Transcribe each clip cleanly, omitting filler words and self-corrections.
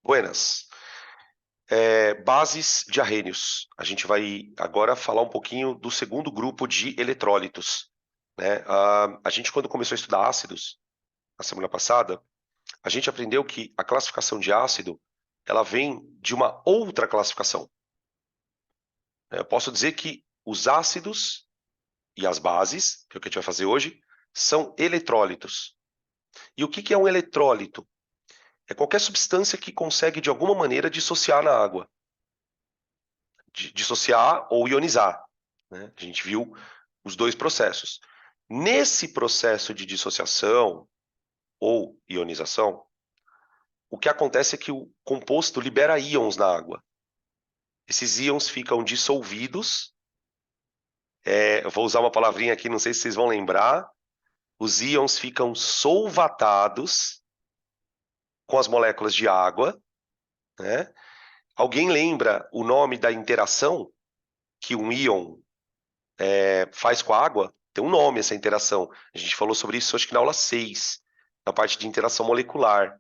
Buenas. Bases de arrênios. A gente vai agora falar um pouquinho do segundo grupo de eletrólitos, né? A gente, quando começou a estudar ácidos, na semana passada, a gente aprendeu que a classificação de ácido, ela vem de uma outra classificação. Eu posso dizer que os ácidos e as bases, que é o que a gente vai fazer hoje, são eletrólitos. E o que é um eletrólito? É qualquer substância que consegue, de alguma maneira, dissociar na água. Dissociar ou ionizar, né? A gente viu os dois processos. Nesse processo de dissociação ou ionização, o que acontece é que o composto libera íons na água. Esses íons ficam dissolvidos. Eu vou usar uma palavrinha aqui, não sei se vocês vão lembrar. Os íons ficam solvatados com as moléculas de água, né? Alguém lembra o nome da interação que um íon faz com a água? Tem um nome essa interação. A gente falou sobre isso, acho que na aula 6, na parte de interação molecular.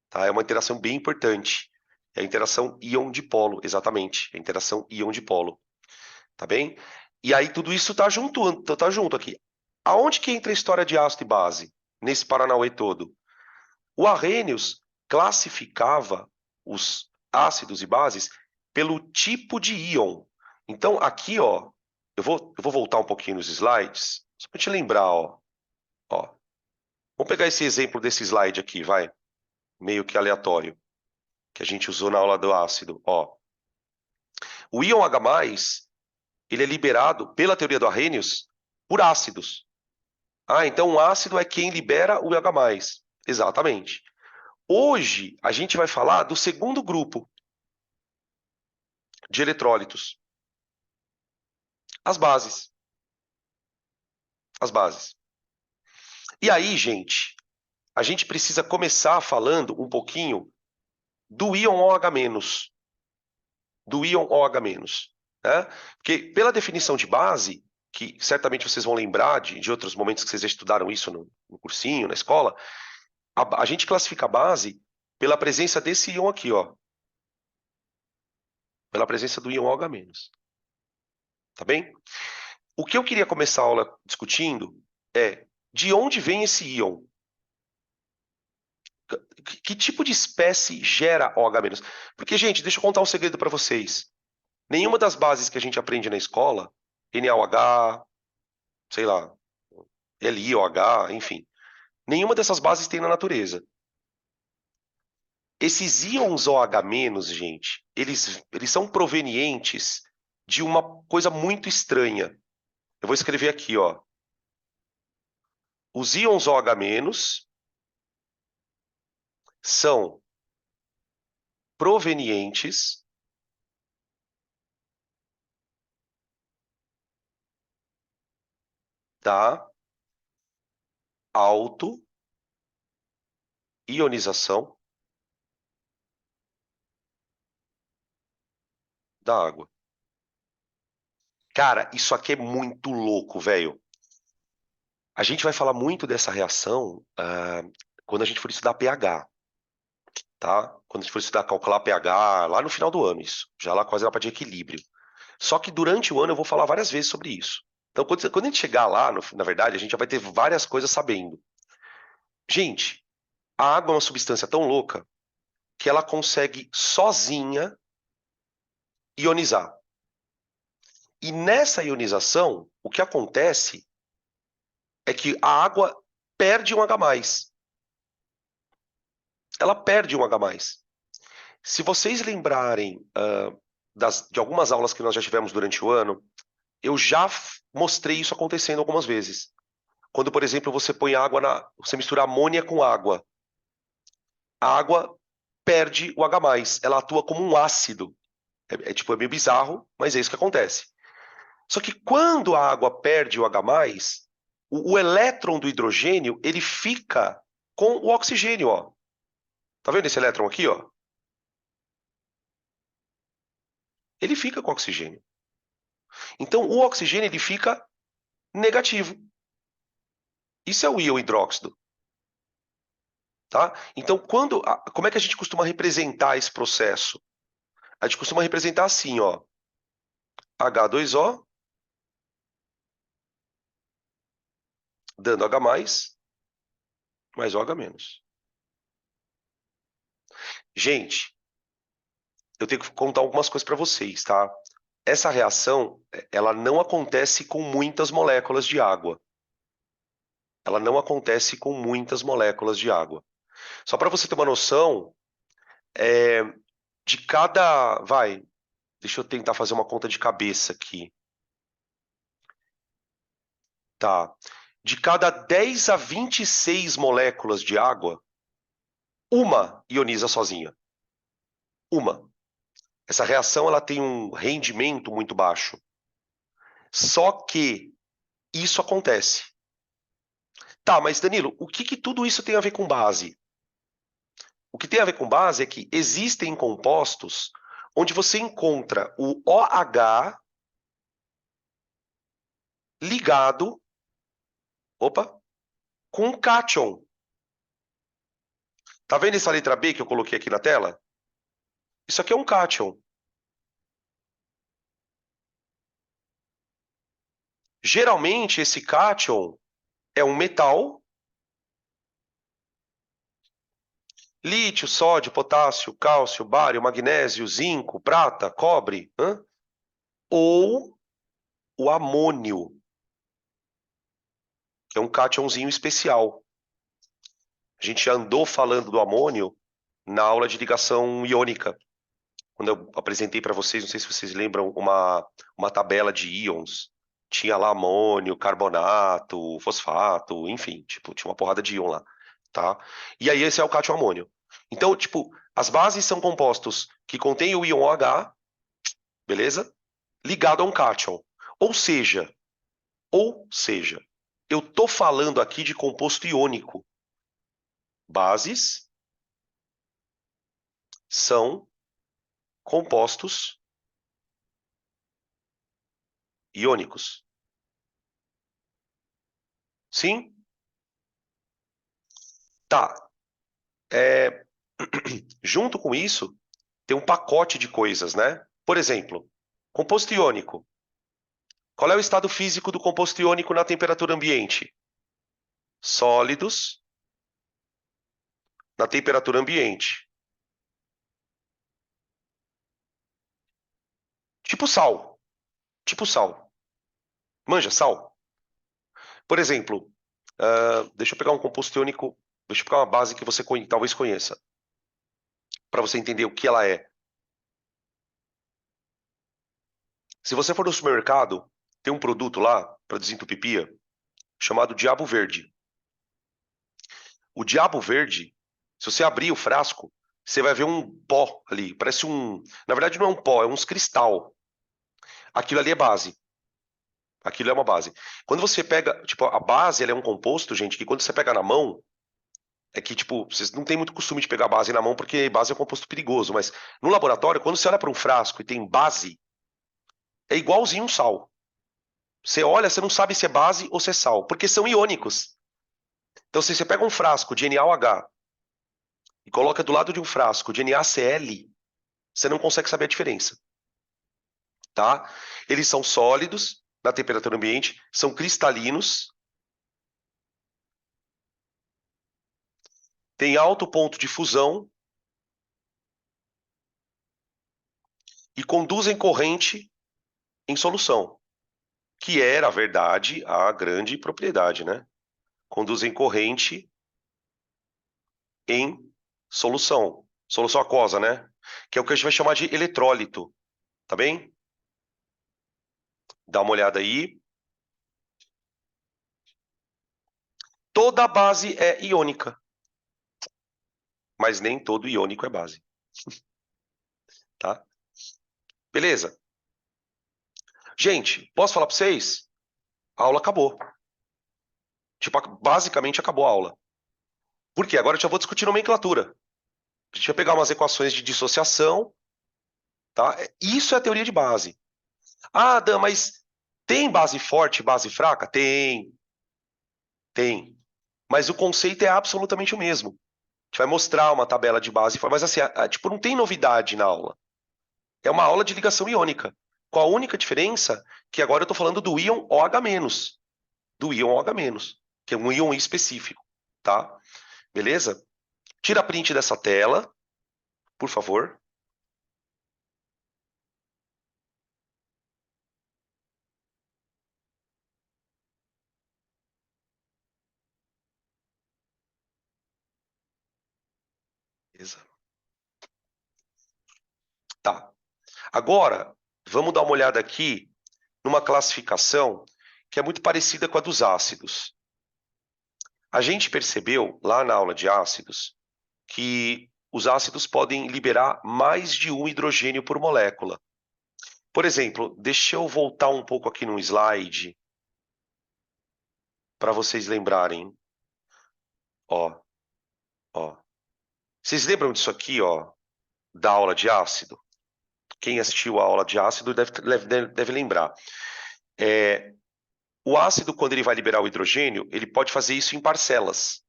Tá? É uma interação bem importante. É a interação íon-dipolo, exatamente. É a interação íon-dipolo. Tá bem? E aí tudo isso tá junto aqui. Aonde que entra a história de ácido e base? Nesse Paranauê todo. O Arrhenius classificava os ácidos e bases pelo tipo de íon. Então, aqui, ó, eu vou voltar um pouquinho nos slides, só para te lembrar, ó. Vamos pegar esse exemplo desse slide aqui, vai, meio que aleatório, que a gente usou na aula do ácido, ó. O íon H+, ele é liberado, pela teoria do Arrhenius, por ácidos. Então um ácido é quem libera o H+. Exatamente. Hoje, a gente vai falar do segundo grupo de eletrólitos. As bases. As bases. E aí, gente, a gente precisa começar falando um pouquinho do íon OH-. Do íon OH-, né? Porque pela definição de base, que certamente vocês vão lembrar de outros momentos que vocês já estudaram isso no cursinho, na escola, a gente classifica a base pela presença desse íon aqui, ó. Pela presença do íon OH-. Tá bem? O que eu queria começar a aula discutindo é de onde vem esse íon? Que tipo de espécie gera OH-? Porque, gente, deixa eu contar um segredo para vocês. Nenhuma das bases que a gente aprende na escola, NaOH, sei lá, LiOH, enfim, nenhuma dessas bases tem na natureza. Esses íons OH-, gente, eles são provenientes de uma coisa muito estranha. Eu vou escrever aqui, ó. Os íons OH- são provenientes da auto-ionização da água. Cara, isso aqui é muito louco, velho. A gente vai falar muito dessa reação quando a gente for estudar pH, tá? Quando a gente for estudar calcular pH, lá no final do ano, isso. Já lá quase na parte de equilíbrio. Só que durante o ano eu vou falar várias vezes sobre isso. Então, quando a gente chegar lá, na verdade, a gente já vai ter várias coisas sabendo. Gente, a água é uma substância tão louca que ela consegue sozinha ionizar. E nessa ionização, o que acontece é que a água perde um H+. Ela perde um H+. Se vocês lembrarem de algumas aulas que nós já tivemos durante o ano, eu já mostrei isso acontecendo algumas vezes. Quando, por exemplo, você põe você mistura amônia com água, a água perde o H+, ela atua como um ácido. É meio bizarro, mas é isso que acontece. Só que quando a água perde o H+, o elétron do hidrogênio, ele fica com o oxigênio, ó. Tá vendo esse elétron aqui, ó? Ele fica com oxigênio. Então, o oxigênio, ele fica negativo. Isso é o íon hidróxido. Tá? Então, como é que a gente costuma representar esse processo? A gente costuma representar assim, ó, H2O, dando H+, mais OH-. Gente, eu tenho que contar algumas coisas para vocês, tá? Essa reação, ela não acontece com muitas moléculas de água. Ela não acontece com muitas moléculas de água. Só para você ter uma noção, é, de cada... deixa eu tentar fazer uma conta de cabeça aqui. Tá. De cada 10 a 26 moléculas de água, uma ioniza sozinha. Uma. Essa reação ela tem um rendimento muito baixo. Só que isso acontece. Tá, mas Danilo, o que tudo isso tem a ver com base? O que tem a ver com base é que existem compostos onde você encontra o OH ligado, com um cátion. Tá vendo essa letra B que eu coloquei aqui na tela? Isso aqui é um cátion. Geralmente esse cátion é um metal, lítio, sódio, potássio, cálcio, bário, magnésio, zinco, prata, cobre, ou o amônio, que é um cátionzinho especial. A gente já andou falando do amônio na aula de ligação iônica, quando eu apresentei para vocês, não sei se vocês lembram, uma tabela de íons. Tinha lá amônio, carbonato, fosfato, enfim, tipo, tinha uma porrada de íon lá, tá? E aí esse é o cátion amônio. Então, tipo, as bases são compostos que contêm o íon OH, beleza? Ligado a um cátion. Ou seja, eu tô falando aqui de composto iônico. Bases são compostos iônicos. Sim? Tá. Junto com isso, tem um pacote de coisas, né? Por exemplo, composto iônico. Qual é o estado físico do composto iônico na temperatura ambiente? Sólidos na temperatura ambiente. Tipo sal. Tipo sal. Manja, sal. Por exemplo, deixa eu pegar um composto iônico, deixa eu pegar uma base que você talvez conheça, para você entender o que ela é. Se você for no supermercado, tem um produto lá para desentupir pia chamado Diabo Verde. O Diabo Verde, se você abrir o frasco, você vai ver um pó ali, parece um... Na verdade não é um pó, é uns cristal. Aquilo ali é base. Aquilo é uma base. Quando você pega, tipo, a base, ela é um composto, gente, que quando você pega na mão, é que, tipo, vocês não têm muito costume de pegar base na mão, porque base é um composto perigoso, mas no laboratório, quando você olha para um frasco e tem base, é igualzinho um sal. Você olha, você não sabe se é base ou se é sal, porque são iônicos. Então, se você pega um frasco de NaOH e coloca do lado de um frasco de NaCl, você não consegue saber a diferença, tá? Eles são sólidos na temperatura ambiente, são cristalinos, têm alto ponto de fusão e conduzem corrente em solução, que era, na verdade, a grande propriedade, né? Conduzem corrente em solução aquosa, né? Que é o que a gente vai chamar de eletrólito, tá bem? Dá uma olhada aí. Toda base é iônica, mas nem todo iônico é base, tá? Beleza? Gente, posso falar para vocês? A aula acabou. Tipo, basicamente acabou a aula. Por quê? Agora eu já vou discutir nomenclatura. A gente vai pegar umas equações de dissociação, tá? Isso é a teoria de base. Ah, Dan, mas tem base forte, base fraca? Tem. Mas o conceito é absolutamente o mesmo. gente vai mostrar uma tabela de base, mas assim, tipo, não tem novidade na aula. É uma aula de ligação iônica. Com a única diferença que agora eu estou falando do íon OH-, do íon OH-, que é um íon específico, tá? Beleza? Tira a print dessa tela, por favor. Beleza. Tá. Agora, vamos dar uma olhada aqui numa classificação que é muito parecida com a dos ácidos. A gente percebeu lá na aula de ácidos que os ácidos podem liberar mais de um hidrogênio por molécula. Por exemplo, deixa eu voltar um pouco aqui no slide para vocês lembrarem. Ó, ó. Vocês lembram disso aqui, ó, da aula de ácido? Quem assistiu a aula de ácido deve lembrar. O ácido, quando ele vai liberar o hidrogênio, ele pode fazer isso em parcelas.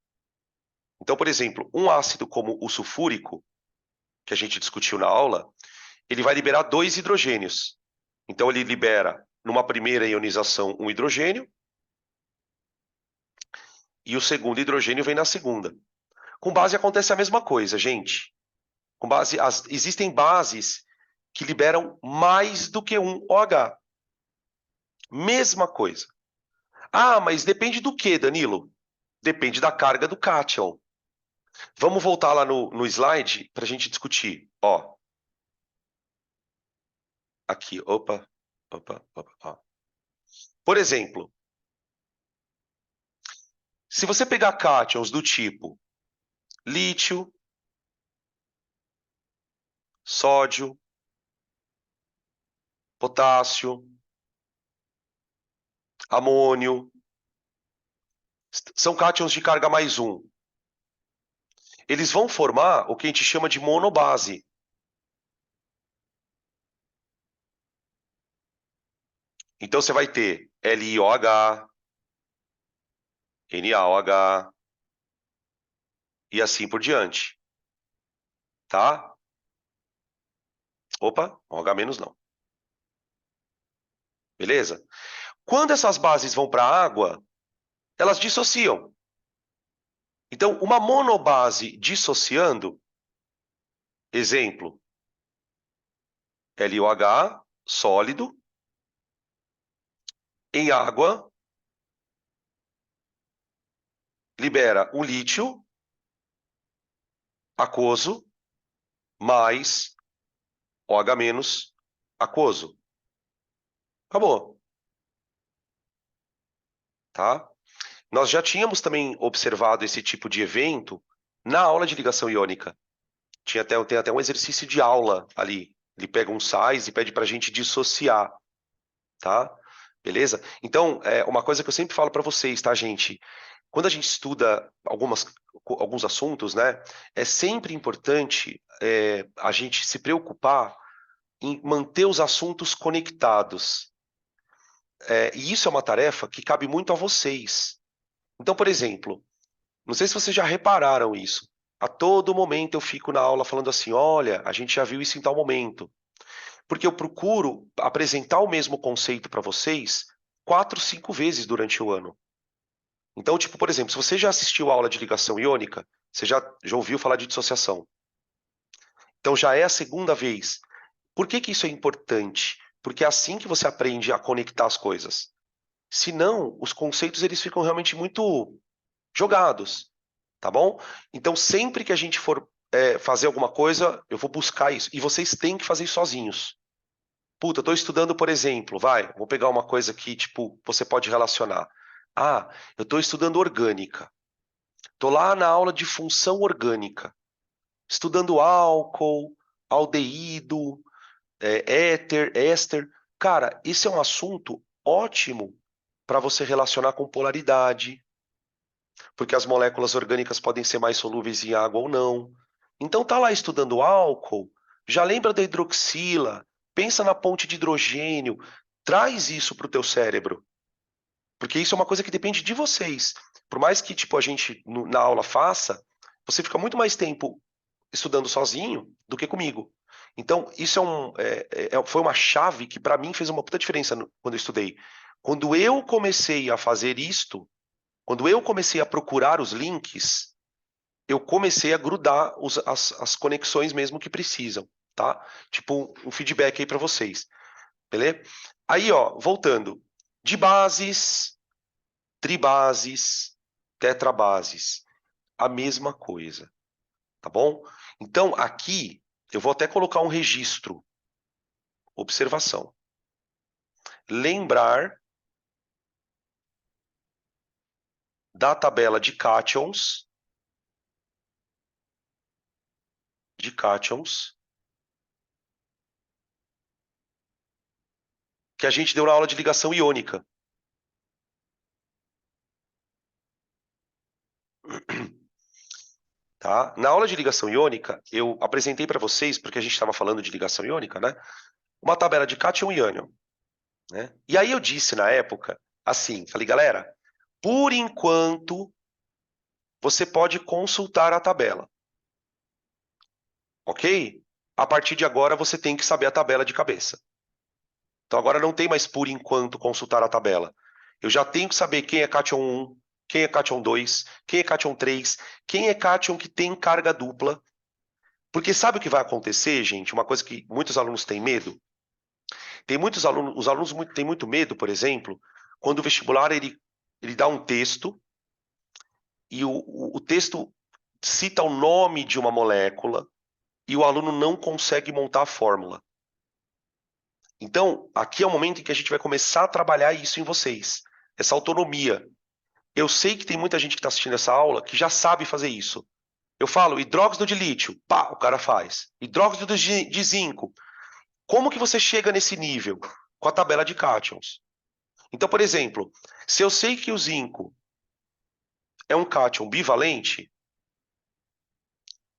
Então, por exemplo, um ácido como o sulfúrico, que a gente discutiu na aula, ele vai liberar 2 hidrogênios. Então, ele libera, numa primeira ionização, um hidrogênio, e o segundo hidrogênio vem na segunda. Com base acontece a mesma coisa, gente. Com base, existem bases que liberam mais do que um OH. Mesma coisa. Ah, mas depende do que, Danilo? Depende da carga do cátion. Vamos voltar lá no slide para a gente discutir. Ó, aqui, opa. Ó. Por exemplo, se você pegar cátions do tipo lítio, sódio, potássio, amônio, são cátions de carga mais um. Eles vão formar o que a gente chama de monobase. Então você vai ter LiOH, NaOH e assim por diante. Tá? Opa, OH- não. Beleza? Quando essas bases vão para a água, elas dissociam. Então, uma monobase dissociando, exemplo, LiOH, sólido, em água, libera um lítio aquoso mais OH- aquoso. Acabou. Tá? Nós já tínhamos também observado esse tipo de evento na aula de ligação iônica. Tem até um exercício de aula ali. Ele pega um sais e pede para a gente dissociar, tá? Beleza? Então, uma coisa que eu sempre falo para vocês, tá, gente? Quando a gente estuda alguns assuntos, né, é sempre importante a gente se preocupar em manter os assuntos conectados. E isso é uma tarefa que cabe muito a vocês. Então, por exemplo, não sei se vocês já repararam isso. A todo momento eu fico na aula falando assim: olha, a gente já viu isso em tal momento. Porque eu procuro apresentar o mesmo conceito para vocês 4, 5 vezes durante o ano. Então, tipo, por exemplo, se você já assistiu a aula de ligação iônica, você já ouviu falar de dissociação. Então já é a segunda vez. Por que que isso é importante? Porque é assim que você aprende a conectar as coisas. Senão, os conceitos eles ficam realmente muito jogados, tá bom? Então, sempre que a gente for fazer alguma coisa, eu vou buscar isso. E vocês têm que fazer isso sozinhos. Puta, eu tô estudando, por exemplo, vou pegar uma coisa que, tipo, você pode relacionar. Ah, eu tô estudando orgânica. Tô lá na aula de função orgânica, estudando álcool, aldeído, éter, éster. Cara, esse é um assunto ótimo para você relacionar com polaridade, porque as moléculas orgânicas podem ser mais solúveis em água ou não. Então tá lá estudando álcool, já lembra da hidroxila, pensa na ponte de hidrogênio, traz isso para o teu cérebro, porque isso é uma coisa que depende de vocês. Por mais que tipo a gente na aula faça, você fica muito mais tempo estudando sozinho do que comigo. Então, isso foi uma chave que para mim fez uma puta diferença quando eu estudei. Quando eu comecei a fazer isto, quando eu comecei a procurar os links, eu comecei a grudar as conexões mesmo que precisam, tá? Tipo, um feedback aí para vocês, beleza? Aí, ó, voltando. De bases, tribases, tetrabases, a mesma coisa, tá bom? Então, aqui, eu vou até colocar um registro. Observação. Lembrar da tabela de cátions, que a gente deu na aula de ligação iônica. Tá? Na aula de ligação iônica, eu apresentei para vocês, porque a gente estava falando de ligação iônica, né? Uma tabela de cátion e ânion. Né? E aí eu disse na época, assim, falei, galera, por enquanto, você pode consultar a tabela. Ok? A partir de agora, você tem que saber a tabela de cabeça. Então agora não tem mais por enquanto consultar a tabela. Eu já tenho que saber quem é cátion 1, quem é cátion 2, quem é cátion 3, quem é cátion que tem carga dupla. Porque sabe o que vai acontecer, gente? Uma coisa que muitos alunos têm medo. Tem muitos alunos, os alunos têm muito medo, por exemplo, quando o vestibular ele dá um texto e o texto cita o nome de uma molécula e o aluno não consegue montar a fórmula. Então, aqui é o momento em que a gente vai começar a trabalhar isso em vocês, essa autonomia. Eu sei que tem muita gente que está assistindo essa aula que já sabe fazer isso. Eu falo hidróxido de lítio, pá, o cara faz. Hidróxido de zinco. Como que você chega nesse nível? Com a tabela de cátions. Então, por exemplo, se eu sei que o zinco é um cátion bivalente,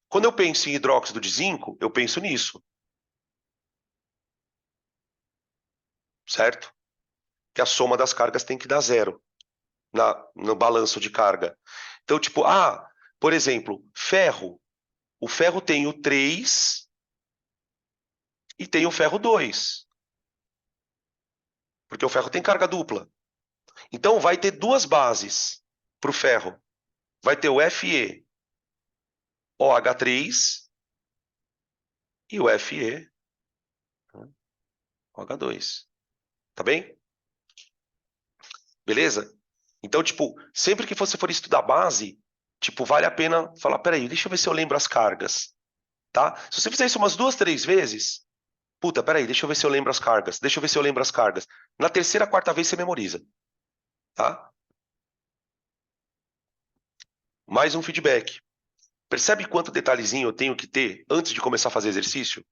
quando eu penso em hidróxido de zinco, eu penso nisso, certo? Que a soma das cargas tem que dar zero no balanço de carga. Então, tipo, por exemplo, ferro. O ferro tem o 3 e tem o ferro 2, porque o ferro tem carga dupla. Então, vai ter duas bases para o ferro. Vai ter o FeOH3 e o FeOH2. Tá bem? Beleza? Então, tipo, sempre que você for estudar base, tipo, vale a pena falar, peraí, deixa eu ver se eu lembro as cargas, tá? Se você fizer isso umas 2, 3 vezes, puta, peraí, deixa eu ver se eu lembro as cargas, deixa eu ver se eu lembro as cargas. Na terceira, quarta vez você memoriza, tá? Mais um feedback. Percebe quanto detalhezinho eu tenho que ter antes de começar a fazer exercício?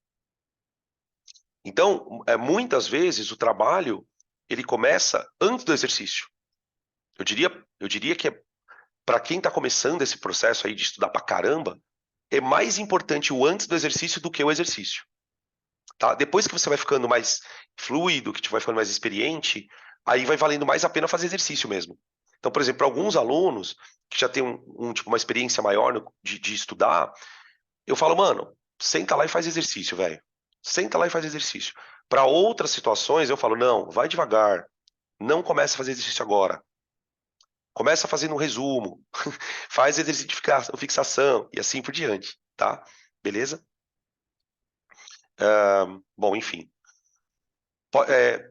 Então, muitas vezes o trabalho, ele começa antes do exercício. Eu diria que para quem está começando esse processo aí de estudar pra caramba, é mais importante o antes do exercício do que o exercício. Tá? Depois que você vai ficando mais fluido, que você vai ficando mais experiente, aí vai valendo mais a pena fazer exercício mesmo. Então, por exemplo, para alguns alunos que já têm tipo, uma experiência maior de estudar, eu falo, mano, senta lá e faz exercício, velho. Senta lá e faz exercício. Para outras situações, eu falo, não, vai devagar. Não comece a fazer exercício agora. Começa fazendo um resumo. Faz exercício de fixação e assim por diante, tá? Beleza? Bom, enfim.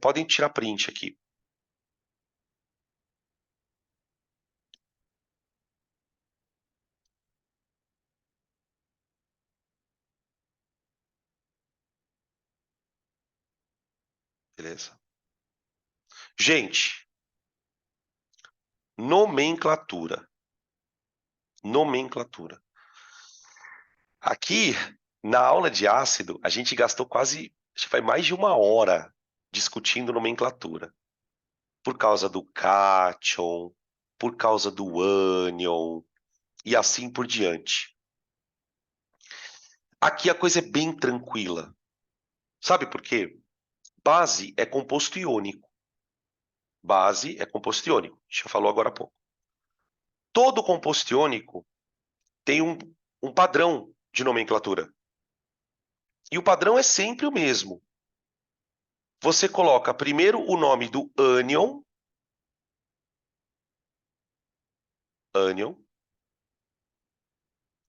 Podem tirar print aqui. Beleza? Gente, nomenclatura. Nomenclatura. Aqui, na aula de ácido, a gente gastou quase, acho que foi mais de 1 hora discutindo nomenclatura. Por causa do cátion, por causa do ânion e assim por diante. Aqui a coisa é bem tranquila. Sabe por quê? Base é composto iônico. Base é composto iônico. A gente já falou agora há pouco. Todo composto iônico tem um padrão de nomenclatura. E o padrão é sempre o mesmo. Você coloca primeiro o nome do ânion,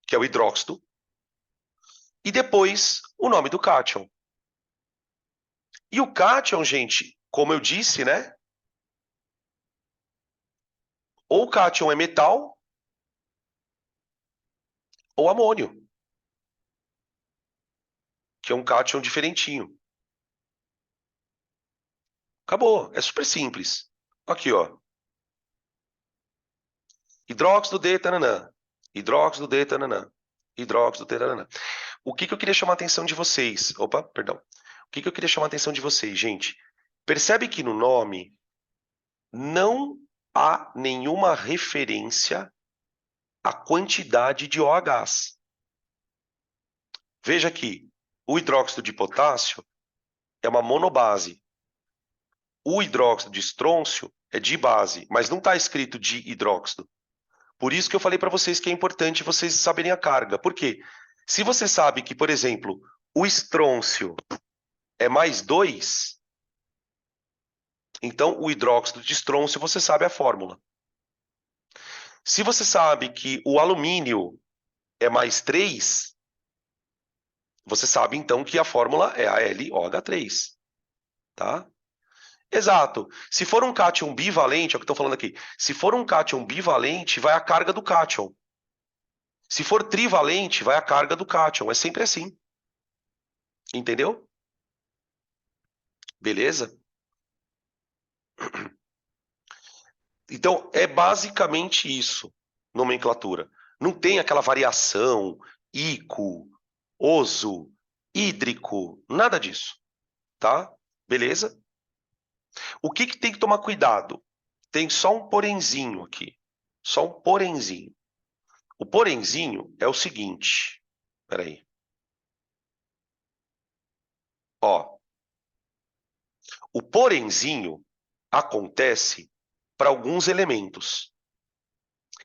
que é o hidróxido, e depois o nome do cátion. E o cátion, gente, como eu disse, né? Ou o cátion é metal, ou amônio, que é um cátion diferentinho. Acabou, é super simples. Aqui, ó. Hidróxido de tananã. Hidróxido de tananã. Hidróxido de tananã. O que eu queria chamar a atenção de vocês? Opa, perdão. O que eu queria chamar a atenção de vocês, gente? Percebe que no nome não há nenhuma referência à quantidade de OHs. Veja aqui, o hidróxido de potássio é uma monobase. O hidróxido de estrôncio é dibase, mas não está escrito dihidróxido. Por isso que eu falei para vocês que é importante vocês saberem a carga. Por quê? Se você sabe que, por exemplo, o estrôncio é mais 2, então o hidróxido de estrôncio você sabe a fórmula. Se você sabe que o alumínio é mais 3, você sabe então que a fórmula é AlOH3, tá? Exato. Se for um cátion bivalente, é o que eu estou falando aqui. Se for um cátion bivalente, vai a carga do cátion. Se for trivalente, vai a carga do cátion. É sempre assim. Entendeu? Beleza? Então, é basicamente isso, nomenclatura. Não tem aquela variação, ico, oso, hídrico, nada disso, tá? Beleza? O que tem que tomar cuidado? Tem só um porenzinho aqui. Só um porenzinho. O porenzinho é o seguinte. Peraí. Ó, o porenzinho acontece para alguns elementos,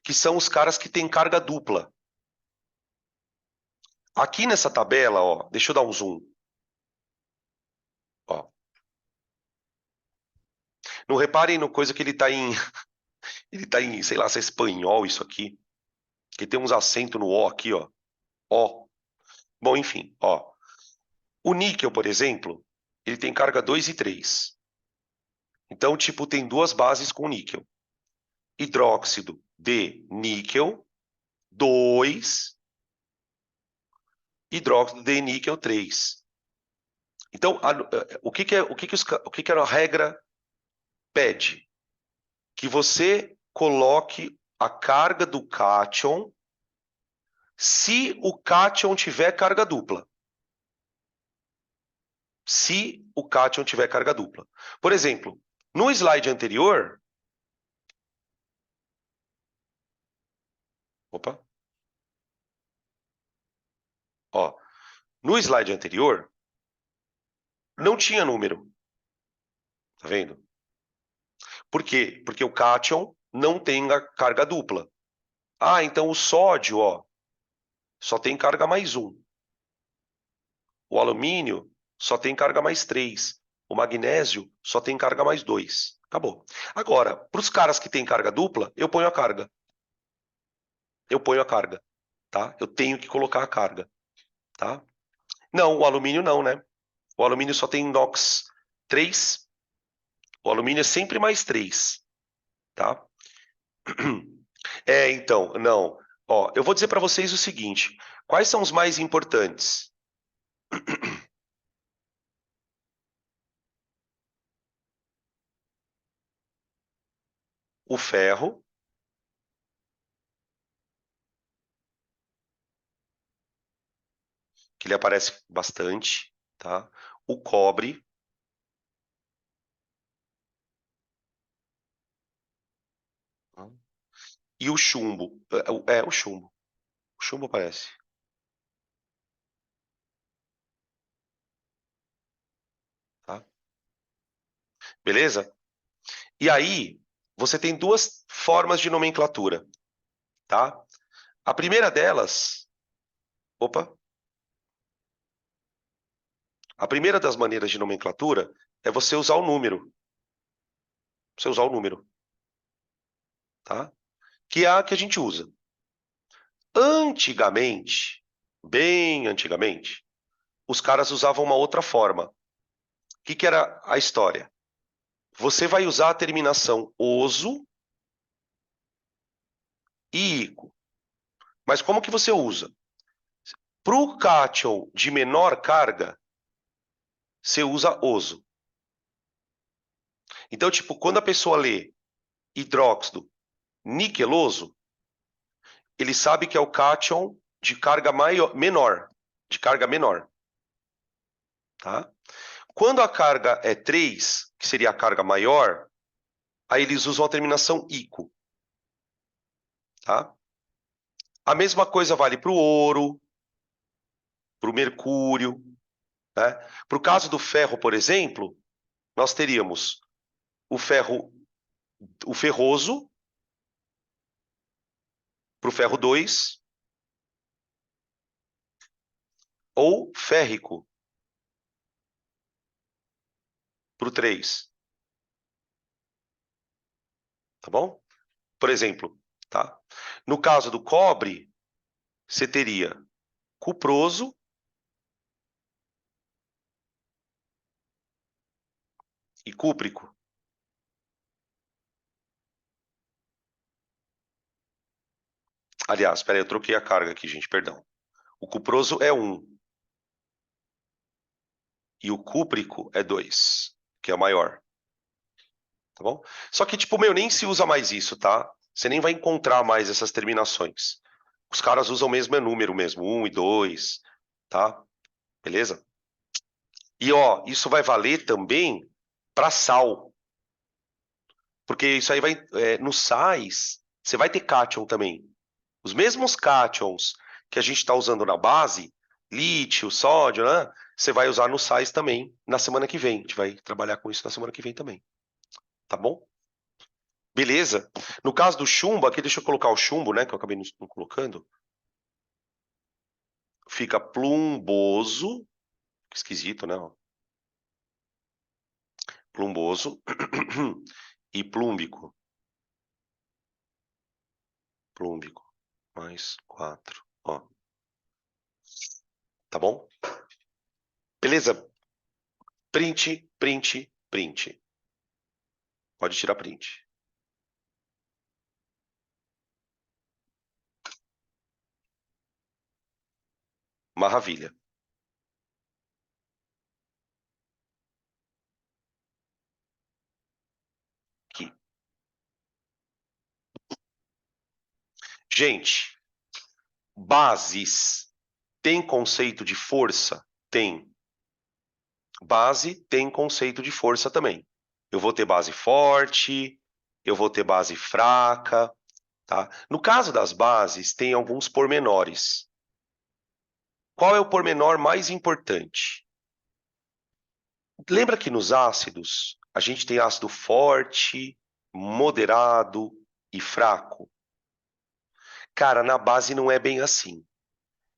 que são os caras que têm carga dupla. Aqui nessa tabela, ó, deixa eu dar um zoom. Ó. Não reparem no coisa que ele tá em, ele tá em, sei lá, se é espanhol isso aqui, que tem uns acentos no O aqui, ó. Ó. Bom, enfim, ó. O níquel, por exemplo, ele tem carga 2 e 3. Então, tipo, tem duas bases com níquel. Hidróxido de níquel 2, hidróxido de níquel 3. Então, o que a regra pede? Que você coloque a carga do cátion se o cátion tiver carga dupla. Se o cátion tiver carga dupla. Por exemplo, no slide anterior... Opa. Ó, no slide anterior, não tinha número. Tá vendo? Por quê? Porque o cátion não tem a carga dupla. Ah, então o sódio, ó, só tem carga mais 1. O alumínio só tem carga mais 3. O magnésio só tem carga mais 2. Acabou. Agora, para os caras que têm carga dupla, eu ponho a carga. Eu ponho a carga, tá? Eu tenho que colocar a carga, tá? Não, o alumínio não, né? O alumínio só tem inox 3. O alumínio é sempre mais 3, tá? É, então, não. Ó, eu vou dizer para vocês o seguinte: quais são os mais importantes? O ferro, que ele aparece bastante, tá? O cobre, tá? E o chumbo. O chumbo. O chumbo aparece, tá? Beleza? E aí, você tem duas formas de nomenclatura, tá? A primeira delas, opa, a primeira das maneiras de nomenclatura é você usar o número. Você usar o número, tá? Que é a que a gente usa. Antigamente, bem antigamente, os caras usavam uma outra forma. O que era a história? Você vai usar a terminação oso e ico. Mas como que você usa? Para o cátion de menor carga, você usa oso. Então, tipo, quando a pessoa lê hidróxido niqueloso, ele sabe que é o cátion de carga menor, de carga menor, tá? Quando a carga é 3, que seria a carga maior, aí eles usam a terminação ico, tá? A mesma coisa vale para o ouro, para o mercúrio, né? Para o caso do ferro, por exemplo, nós teríamos o ferro, o ferroso, para o ferro 2, ou férrico, para o 3, tá bom? Por exemplo, tá? No caso do cobre, você teria cuproso e cúprico. Aliás, espera aí, eu troquei a carga aqui, gente, perdão. O cuproso é 1 e o cúprico é 2, que é o maior, tá bom? Só que, tipo, meu, nem se usa mais isso, tá? Você nem vai encontrar mais essas terminações. Os caras usam mesmo é número mesmo, 1 e 2, tá? Beleza? E, ó, isso vai valer também para sal. Porque isso aí vai... nos sais, você vai ter cátion também. Os mesmos cátions que a gente está usando na base, lítio, sódio, né? Você vai usar nos sais também na semana que vem. A gente vai trabalhar com isso na semana que vem também. Tá bom? Beleza? No caso do chumbo, aqui deixa eu colocar o chumbo, né? Que eu acabei não colocando. Fica plumboso. Esquisito, né? Plumboso. E plúmbico. Plúmbico. Mais 4. Ó. Tá bom? Beleza? Print, print, print. Pode tirar print. Maravilha. Aqui. Gente, bases tem conceito de força? Tem. Base tem conceito de força também. Eu vou ter base forte, eu vou ter base fraca, tá? No caso das bases, tem alguns pormenores. Qual é o pormenor mais importante? Lembra que nos ácidos, a gente tem ácido forte, moderado e fraco? Cara, na base não é bem assim.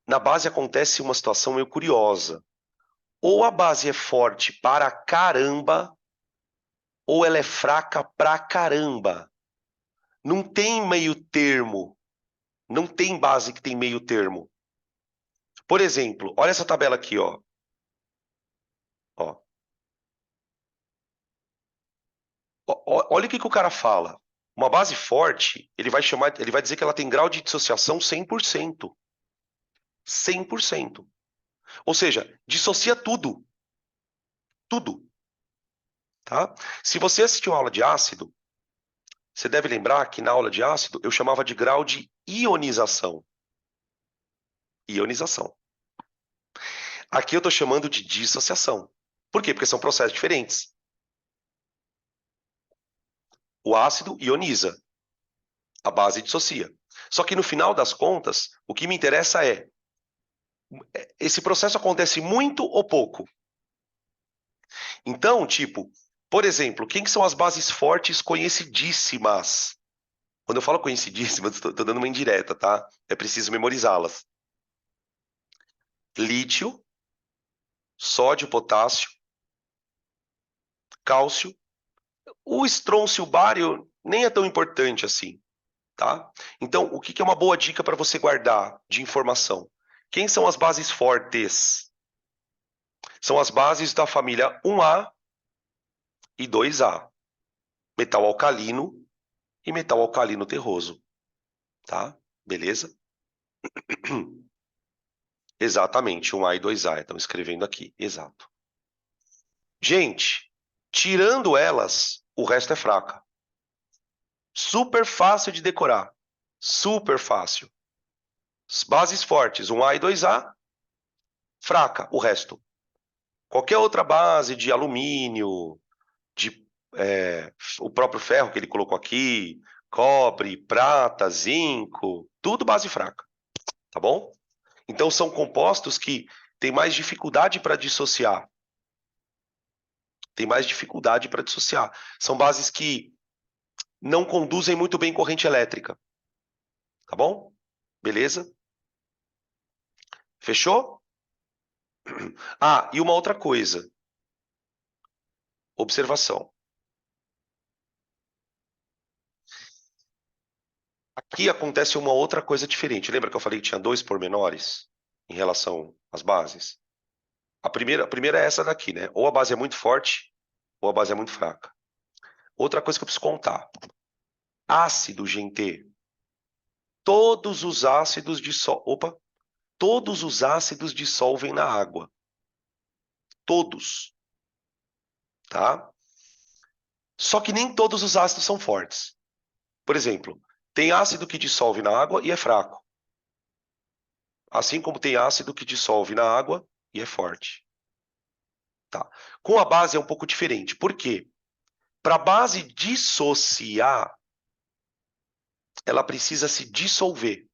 Na base acontece uma situação meio curiosa. Ou a base é forte para caramba, ou ela é fraca pra caramba. Não tem meio termo. Não tem base que tem meio termo. Por exemplo, olha essa tabela aqui, ó. Ó. Olha o que o cara fala. Uma base forte, ele vai dizer que ela tem grau de dissociação 100%. 100%. Ou seja, dissocia tudo. Tudo. Tá? Se você assistiu a aula de ácido, você deve lembrar que na aula de ácido eu chamava de grau de ionização. Ionização. Aqui eu estou chamando de dissociação. Por quê? Porque são processos diferentes. O ácido ioniza, a base dissocia. Só que no final das contas, o que me interessa é, esse processo acontece muito ou pouco? Então, tipo, por exemplo, quem que são as bases fortes conhecidíssimas? Quando eu falo conhecidíssimas, estou dando uma indireta, tá? É preciso memorizá-las. Lítio, sódio, potássio, cálcio. O estrôncio, bário, nem é tão importante assim, tá? Então, o que é uma boa dica para você guardar de informação? Quem são as bases fortes? São as bases da família 1A e 2A. Metal alcalino e metal alcalino terroso, tá? Beleza? Exatamente, 1A e 2A, estão escrevendo aqui, exato. Gente, tirando elas, o resto é fraca. Super fácil de decorar. Super fácil. Bases fortes, 1A e 2A, fraca, o resto. Qualquer outra base de alumínio, de o próprio ferro que ele colocou aqui, cobre, prata, zinco, tudo base fraca, tá bom? Então são compostos que têm mais dificuldade para dissociar. Tem mais dificuldade para dissociar. São bases que não conduzem muito bem corrente elétrica, tá bom? Beleza? Fechou? Ah, e uma outra coisa. Observação. Aqui acontece uma outra coisa diferente. Lembra que eu falei que tinha dois pormenores em relação às bases? A primeira é essa daqui, né? Ou a base é muito forte, ou a base é muito fraca. Outra coisa que eu preciso contar. Ácido, gente. Todos os ácidos todos os ácidos dissolvem na água. Todos, tá? Só que nem todos os ácidos são fortes. Por exemplo, tem ácido que dissolve na água e é fraco. Assim como tem ácido que dissolve na água e é forte. Tá. Com a base é um pouco diferente. Por quê? Para a base dissociar, ela precisa se dissolver.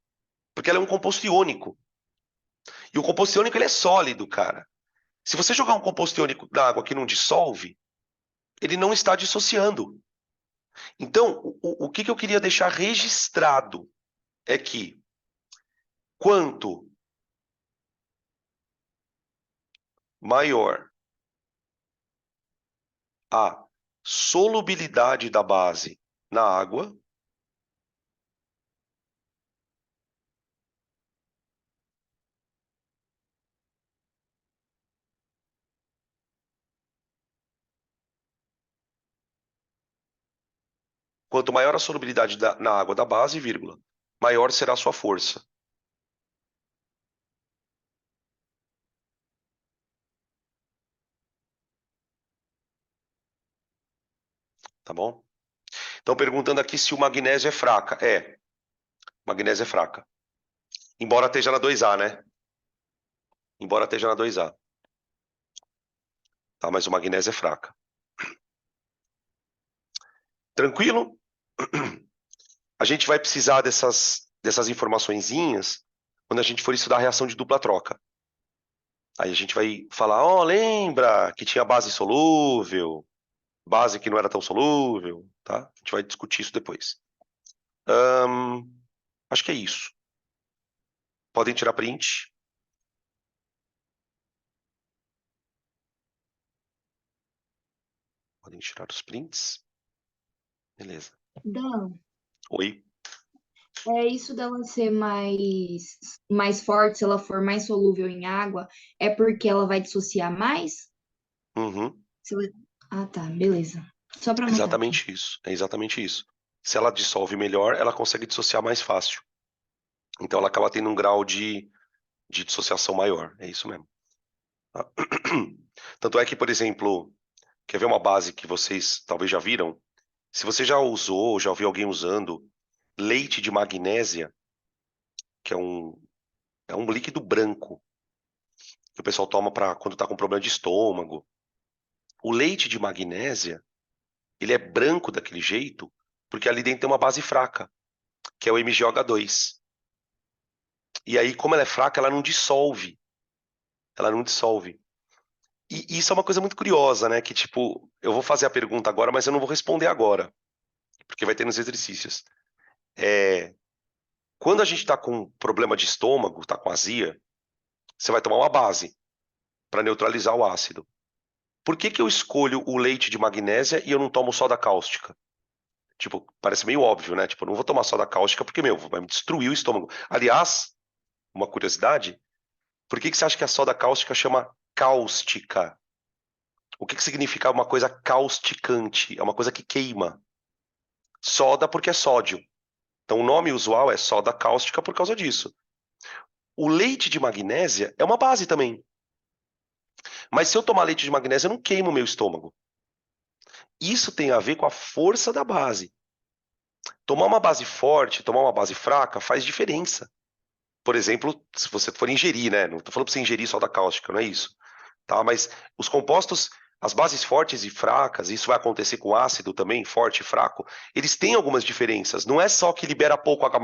Porque ela é um composto iônico. E o composto iônico ele é sólido, cara. Se você jogar um composto iônico na água que não dissolve, ele não está dissociando. Então, o que eu queria deixar registrado é que quanto maior a solubilidade da base na água, quanto maior a solubilidade na água da base, vírgula, maior será a sua força. Tá bom? Então, perguntando aqui se o magnésio é fraca. Magnésio é fraca. Embora esteja na 2A, né? Embora esteja na 2A. Tá? Mas o magnésio é fraca. Tranquilo? A gente vai precisar dessas informaçõezinhas quando a gente for estudar a reação de dupla troca. Aí a gente vai falar, lembra que tinha base solúvel, base que não era tão solúvel, tá? A gente vai discutir isso depois. Acho que é isso. Podem tirar print. Podem tirar os prints. Beleza. Dan, Oi. é isso dela ser mais forte, se ela for mais solúvel em água, é porque ela vai dissociar mais? Uhum. Se ela- Ah, tá, beleza. Só para anotar aqui. Exatamente isso. É exatamente isso. Se ela dissolve melhor, ela consegue dissociar mais fácil. Então ela acaba tendo um grau de dissociação maior. É isso mesmo. Tá? Tanto é que, por exemplo, quer ver uma base que vocês talvez já viram? Se você já usou, já ouviu alguém usando leite de magnésia, que é um líquido branco que o pessoal toma para quando está com problema de estômago. O leite de magnésia, ele é branco daquele jeito porque ali dentro tem uma base fraca, que é o MgOH2. E aí, como ela é fraca, ela não dissolve. Ela não dissolve. E isso é uma coisa muito curiosa, né? Que tipo, eu vou fazer a pergunta agora, mas eu não vou responder agora, porque vai ter nos exercícios. Quando a gente está com problema de estômago, está com azia, você vai tomar uma base para neutralizar o ácido. Por que que eu escolho o leite de magnésia e eu não tomo soda cáustica? Tipo, parece meio óbvio, né? Tipo, eu não vou tomar soda cáustica porque, meu, vai me destruir o estômago. Aliás, uma curiosidade, por que que você acha que a soda cáustica chama cáustica? O que que significa uma coisa causticante? É uma coisa que queima. Soda porque é sódio. Então o nome usual é soda cáustica por causa disso. O leite de magnésia é uma base também. Mas se eu tomar leite de magnésia, eu não queimo o meu estômago. Isso tem a ver com a força da base. Tomar uma base forte, tomar uma base fraca, faz diferença. Por exemplo, se você for ingerir, né? Não estou falando para você ingerir soda cáustica, não é isso. Tá? Mas os compostos, as bases fortes e fracas, isso vai acontecer com ácido também, forte e fraco, eles têm algumas diferenças. Não é só que libera pouco H+.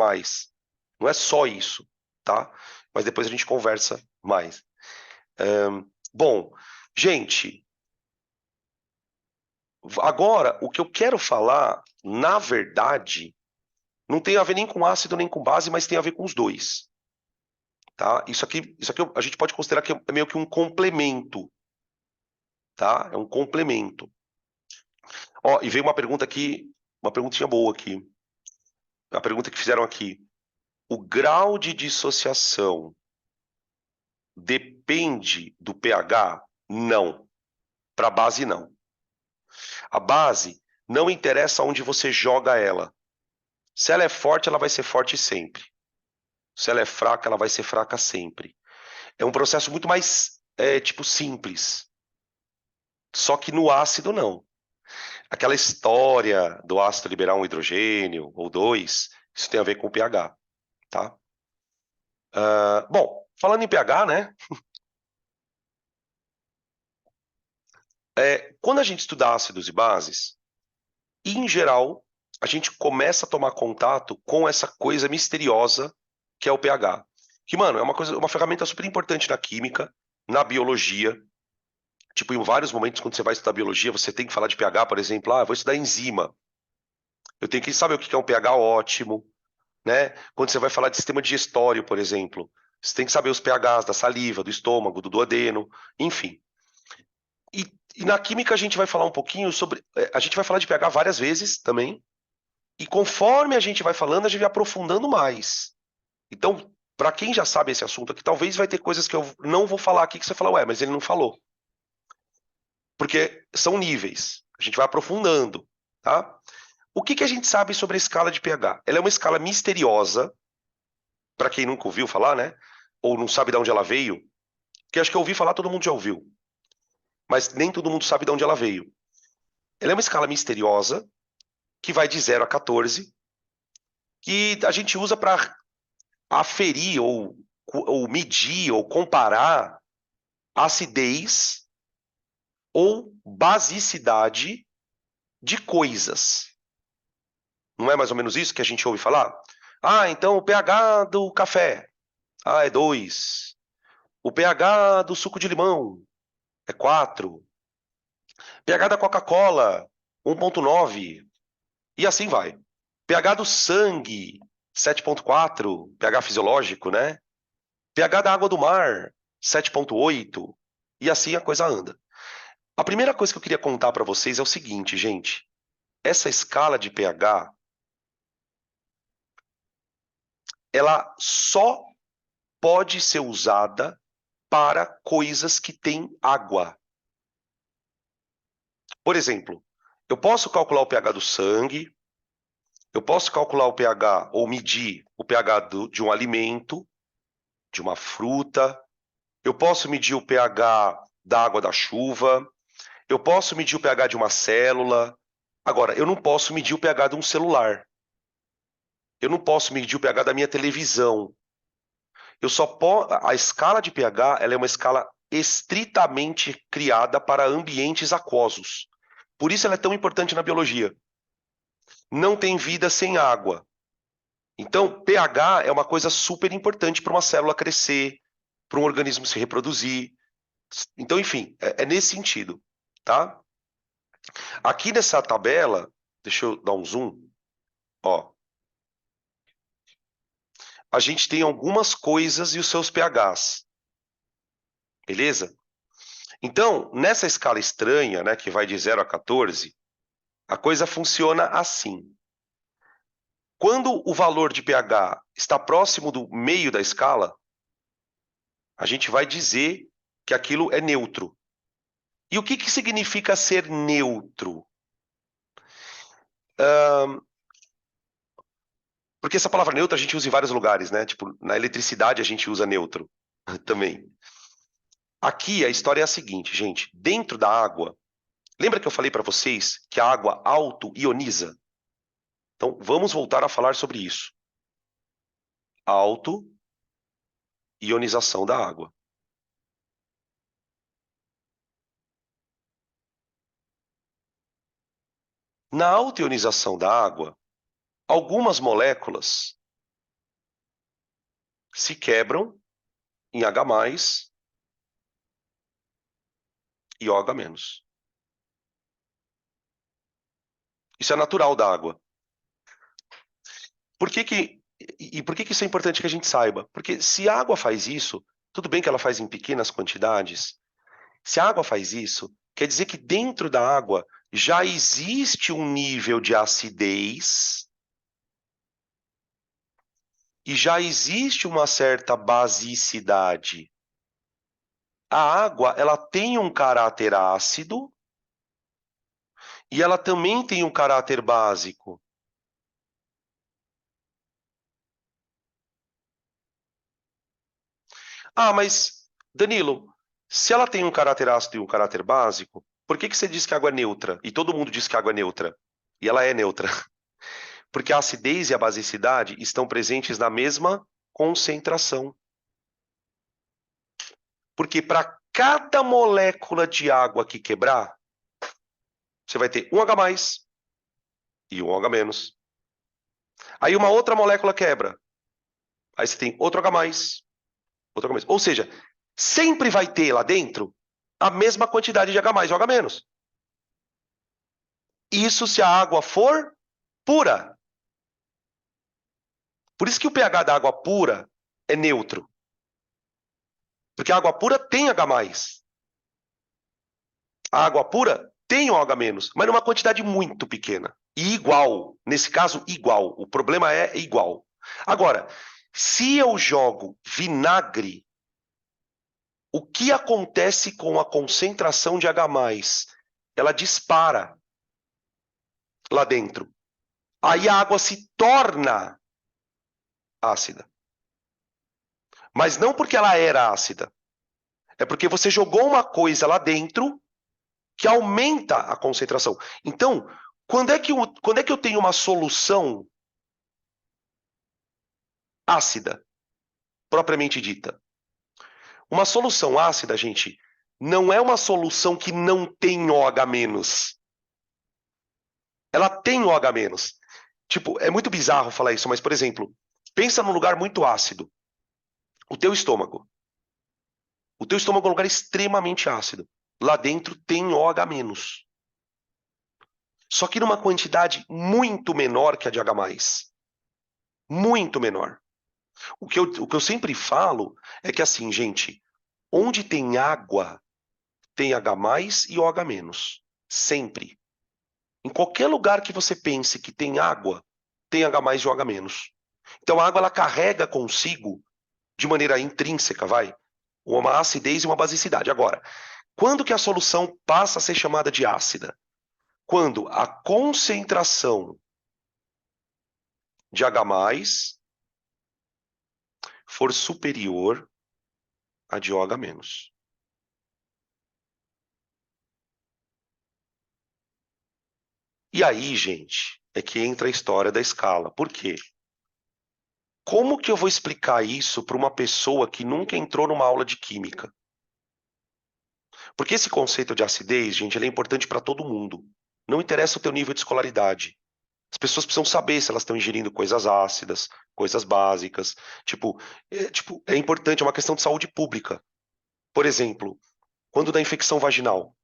Não é só isso, tá? Mas depois a gente conversa mais. Bom, gente, agora o que eu quero falar, na verdade, não tem a ver nem com ácido nem com base, mas tem a ver com os dois. Tá? Isso aqui a gente pode considerar que é meio que um complemento, tá? É um complemento. Ó, e veio uma pergunta aqui, uma perguntinha boa aqui. A pergunta que fizeram aqui. O grau de dissociação depende do pH? Não. Para a base, não. A base não interessa onde você joga ela. Se ela é forte, ela vai ser forte sempre. Se ela é fraca, ela vai ser fraca sempre. É um processo muito mais, tipo, simples. Só que no ácido, não. Aquela história do ácido liberar um hidrogênio ou dois, isso tem a ver com o pH, tá? Bom, falando em pH, né? Quando a gente estuda ácidos e bases, em geral, a gente começa a tomar contato com essa coisa misteriosa que é o pH. Que, mano, é uma ferramenta super importante na química, na biologia. Tipo, em vários momentos, quando você vai estudar biologia, você tem que falar de pH, por exemplo, eu vou estudar enzima. Eu tenho que saber o que é um pH ótimo, né? Quando você vai falar de sistema digestório, por exemplo, você tem que saber os pHs da saliva, do estômago, do duodeno, enfim. E na química a gente vai falar um pouquinho sobre. A gente vai falar de pH várias vezes também. E conforme a gente vai falando, a gente vai aprofundando mais. Então, para quem já sabe esse assunto aqui, talvez vai ter coisas que eu não vou falar aqui que você fala, ué, mas ele não falou. Porque são níveis. A gente vai aprofundando, tá? O que que a gente sabe sobre a escala de pH? Ela é uma escala misteriosa, para quem nunca ouviu falar, né? Ou não sabe de onde ela veio. Que acho que eu ouvi falar, todo mundo já ouviu. Mas nem todo mundo sabe de onde ela veio. Ela é uma escala misteriosa que vai de 0 a 14, que a gente usa para aferir ou medir ou comparar a acidez ou basicidade de coisas. Não é mais ou menos isso que a gente ouve falar? Então o pH do café, é 2. O pH do suco de limão é 4. pH da Coca-Cola, 1,9. E assim vai. pH do sangue, 7,4. pH fisiológico, né? pH da água do mar, 7,8. E assim a coisa anda. A primeira coisa que eu queria contar para vocês é o seguinte, gente. Essa escala de pH, ela só pode ser usada para coisas que têm água. Por exemplo, eu posso calcular o pH do sangue, eu posso calcular o pH ou medir o pH de um alimento, de uma fruta, eu posso medir o pH da água da chuva, eu posso medir o pH de uma célula. Agora, eu não posso medir o pH de um celular. Eu não posso medir o pH da minha televisão. A escala de pH, ela é uma escala estritamente criada para ambientes aquosos. Por isso ela é tão importante na biologia. Não tem vida sem água. Então, pH é uma coisa super importante para uma célula crescer, para um organismo se reproduzir. Então, enfim, é nesse sentido, tá? Aqui nessa tabela, deixa eu dar um zoom, ó. a gente tem algumas coisas e os seus pHs. Beleza? Então, nessa escala estranha, né, que vai de 0 a 14, a coisa funciona assim. Quando o valor de pH está próximo do meio da escala, a gente vai dizer que aquilo é neutro. E o que, que significa ser neutro? Porque essa palavra neutro a gente usa em vários lugares, né? Tipo, na eletricidade a gente usa neutro também. Aqui a história é a seguinte, gente. Dentro da água, lembra que eu falei para vocês que a água auto-ioniza? Então, vamos voltar a falar sobre isso. Auto-ionização da água. Na auto-ionização da água, algumas moléculas se quebram em H+, e OH-. Isso é natural da água. Por que isso é importante que a gente saiba? Porque se a água faz isso, tudo bem que ela faz em pequenas quantidades, se a água faz isso, quer dizer que dentro da água já existe um nível de acidez e já existe uma certa basicidade. A água, ela tem um caráter ácido e ela também tem um caráter básico. Ah, mas, Danilo, se ela tem um caráter ácido e um caráter básico, por que que você diz que a água é neutra? E todo mundo diz que a água é neutra. E ela é neutra. Porque a acidez e a basicidade estão presentes na mesma concentração. Porque para cada molécula de água que quebrar, você vai ter um H+ e um OH-. Aí uma outra molécula quebra. Aí você tem outro H+, outro H-. Ou seja, sempre vai ter lá dentro a mesma quantidade de H+ e OH-. Isso se a água for pura. Por isso que o pH da água pura é neutro. Porque a água pura tem H+. A água pura tem OH-, mas numa quantidade muito pequena. E igual. Nesse caso, igual. O problema é igual. Agora, se eu jogo vinagre, o que acontece com a concentração de H+? Ela dispara lá dentro. Aí a água se torna ácida. Mas não porque ela era ácida. É porque você jogou uma coisa lá dentro que aumenta a concentração. Então, quando é que eu tenho uma solução ácida, propriamente dita? Uma solução ácida, gente, não é uma solução que não tem OH-. Ela tem OH-. Tipo, é muito bizarro falar isso, mas, por exemplo, pensa num lugar muito ácido. O teu estômago. O teu estômago é um lugar extremamente ácido. Lá dentro tem OH-. Só que numa quantidade muito menor que a de H+. Muito menor. O que eu sempre falo é que assim, gente, onde tem água, tem H+ e OH-. Sempre. Em qualquer lugar que você pense que tem água, tem H+ e OH-. Então a água ela carrega consigo, de maneira intrínseca, uma acidez e uma basicidade. Agora, quando que a solução passa a ser chamada de ácida? Quando a concentração de H+ for superior à de OH-. E aí, gente, é que entra a história da escala. Por quê? Como que eu vou explicar isso para uma pessoa que nunca entrou numa aula de química? Porque esse conceito de acidez, gente, ele é importante para todo mundo. Não interessa o teu nível de escolaridade. As pessoas precisam saber se elas estão ingerindo coisas ácidas, coisas básicas. É importante, é uma questão de saúde pública. Por exemplo, quando dá infecção vaginal.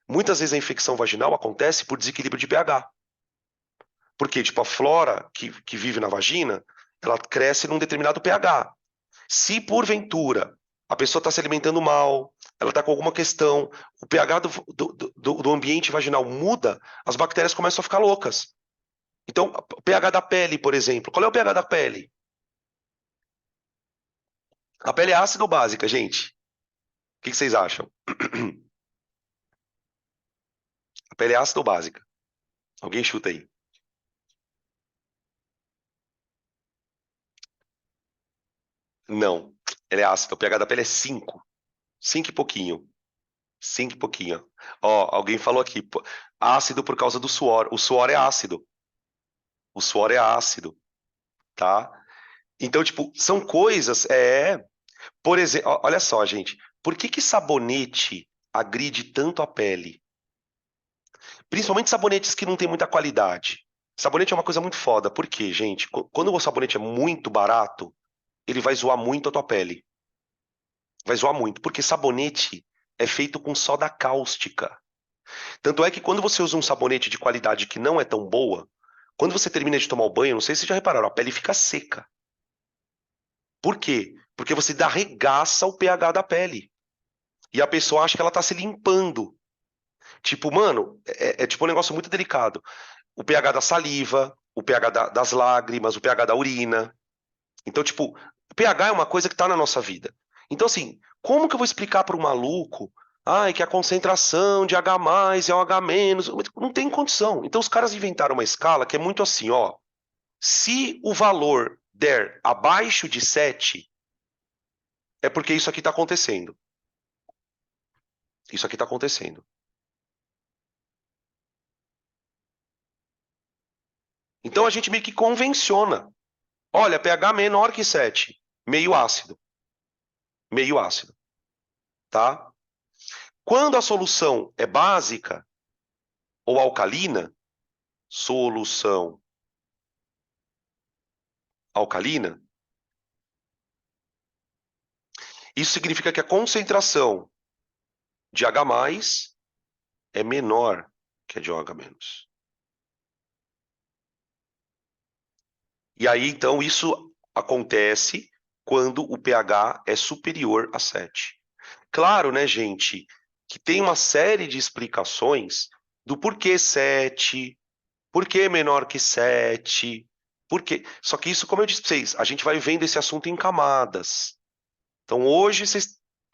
Muitas vezes a infecção vaginal acontece por desequilíbrio de pH. Porque, tipo, a flora que vive na vagina, ela cresce num determinado pH. Se porventura a pessoa está se alimentando mal, ela está com alguma questão, o pH do ambiente vaginal muda, as bactérias começam a ficar loucas. Então, o pH da pele, por exemplo. Qual é o pH da pele? A pele é ácida ou básica, gente? O que vocês acham? A pele é ácida ou básica? Alguém chuta aí. Não, ela é ácida. O pH da pele é 5. 5 e pouquinho. 5 e pouquinho. Ó, alguém falou aqui, ácido por causa do suor. O suor é ácido. O suor é ácido, tá? Então, tipo, são coisas, por exemplo, olha só, gente, por que que sabonete agride tanto a pele? Principalmente sabonetes que não tem muita qualidade. Sabonete é uma coisa muito foda, por quê, gente? Quando o sabonete é muito barato, ele vai zoar muito a tua pele. Vai zoar muito, porque sabonete é feito com soda cáustica. Tanto é que quando você usa um sabonete de qualidade que não é tão boa, quando você termina de tomar o banho, não sei se vocês já repararam, a pele fica seca. Por quê? Porque você dá arregaça o pH da pele. E a pessoa acha que ela tá se limpando. Tipo, mano, é tipo um negócio muito delicado. O pH da saliva, o pH das lágrimas, o pH da urina. Então, tipo, o pH é uma coisa que tá na nossa vida. Então, assim, como que eu vou explicar para um maluco, ai, que a concentração de H+, é um H-? Não tem condição. Então, os caras inventaram uma escala que é muito assim, ó. Se o valor der abaixo de 7, é porque isso aqui está acontecendo. Isso aqui está acontecendo. Então a gente meio que convenciona. Olha, pH menor que 7, meio ácido. Meio ácido, tá? Quando a solução é básica ou alcalina, solução alcalina, isso significa que a concentração de H+ é menor que a de OH-. E aí, então, isso acontece quando o pH é superior a 7. Claro, né, gente, que tem uma série de explicações do porquê 7, porquê menor que 7, porquê. Só que isso, como eu disse para vocês, a gente vai vendo esse assunto em camadas. Então, hoje,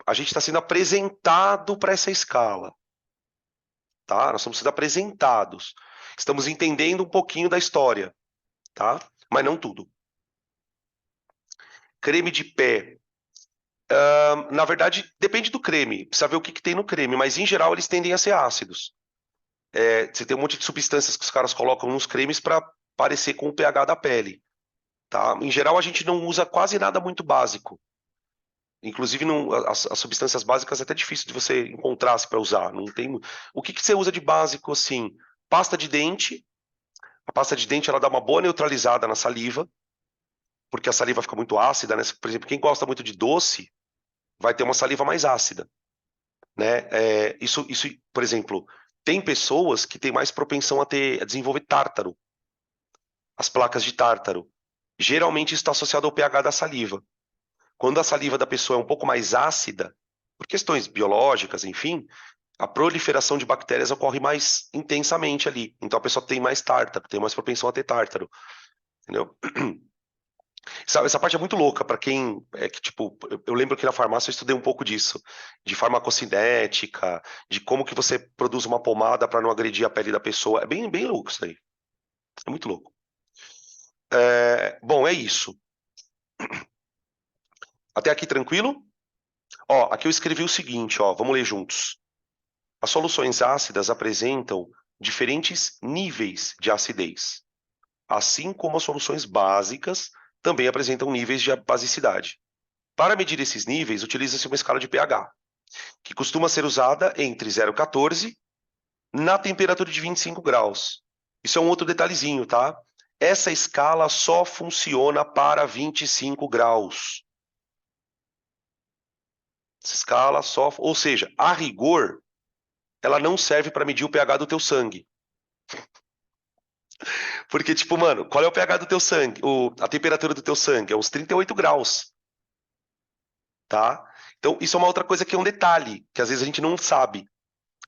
a gente está sendo apresentado para essa escala, tá? Nós estamos sendo apresentados. Estamos entendendo um pouquinho da história, tá? Mas não tudo. Creme de pé. Na verdade, depende do creme. Precisa ver o que, que tem no creme, mas em geral eles tendem a ser ácidos. Você tem um monte de substâncias que os caras colocam nos cremes para parecer com o pH da pele, tá? Em geral, a gente não usa quase nada muito básico. Inclusive, as substâncias básicas é até difícil de você encontrar para usar. Não tem. O que, que você usa de básico assim? Pasta de dente. A pasta de dente ela dá uma boa neutralizada na saliva, porque a saliva fica muito ácida, né? Por exemplo, quem gosta muito de doce vai ter uma saliva mais ácida, né? Isso, por exemplo, tem pessoas que têm mais propensão a desenvolver tártaro, as placas de tártaro. Geralmente isso está associado ao pH da saliva. Quando a saliva da pessoa é um pouco mais ácida, por questões biológicas, enfim, a proliferação de bactérias ocorre mais intensamente ali. Então a pessoa tem mais tártaro, tem mais propensão a ter tártaro, entendeu? Essa parte é muito louca para quem é que, tipo, eu lembro que na farmácia eu estudei um pouco disso, de farmacocinética, de como que você produz uma pomada para não agredir a pele da pessoa. É bem, bem louco isso aí. É muito louco. Bom, é isso. Até aqui tranquilo? Ó, aqui eu escrevi o seguinte, ó, vamos ler juntos. As soluções ácidas apresentam diferentes níveis de acidez, assim como as soluções básicas também apresentam níveis de basicidade. Para medir esses níveis, utiliza-se uma escala de pH, que costuma ser usada entre 0,14 na temperatura de 25 graus. Isso é um outro detalhezinho, tá? Essa escala só funciona para 25 graus. Essa escala só, ou seja, a rigor, ela não serve para medir o pH do teu sangue. Porque, tipo, mano, qual é o pH do teu sangue? A temperatura do teu sangue é uns 38 graus, tá? Então, isso é uma outra coisa que é um detalhe, que às vezes a gente não sabe.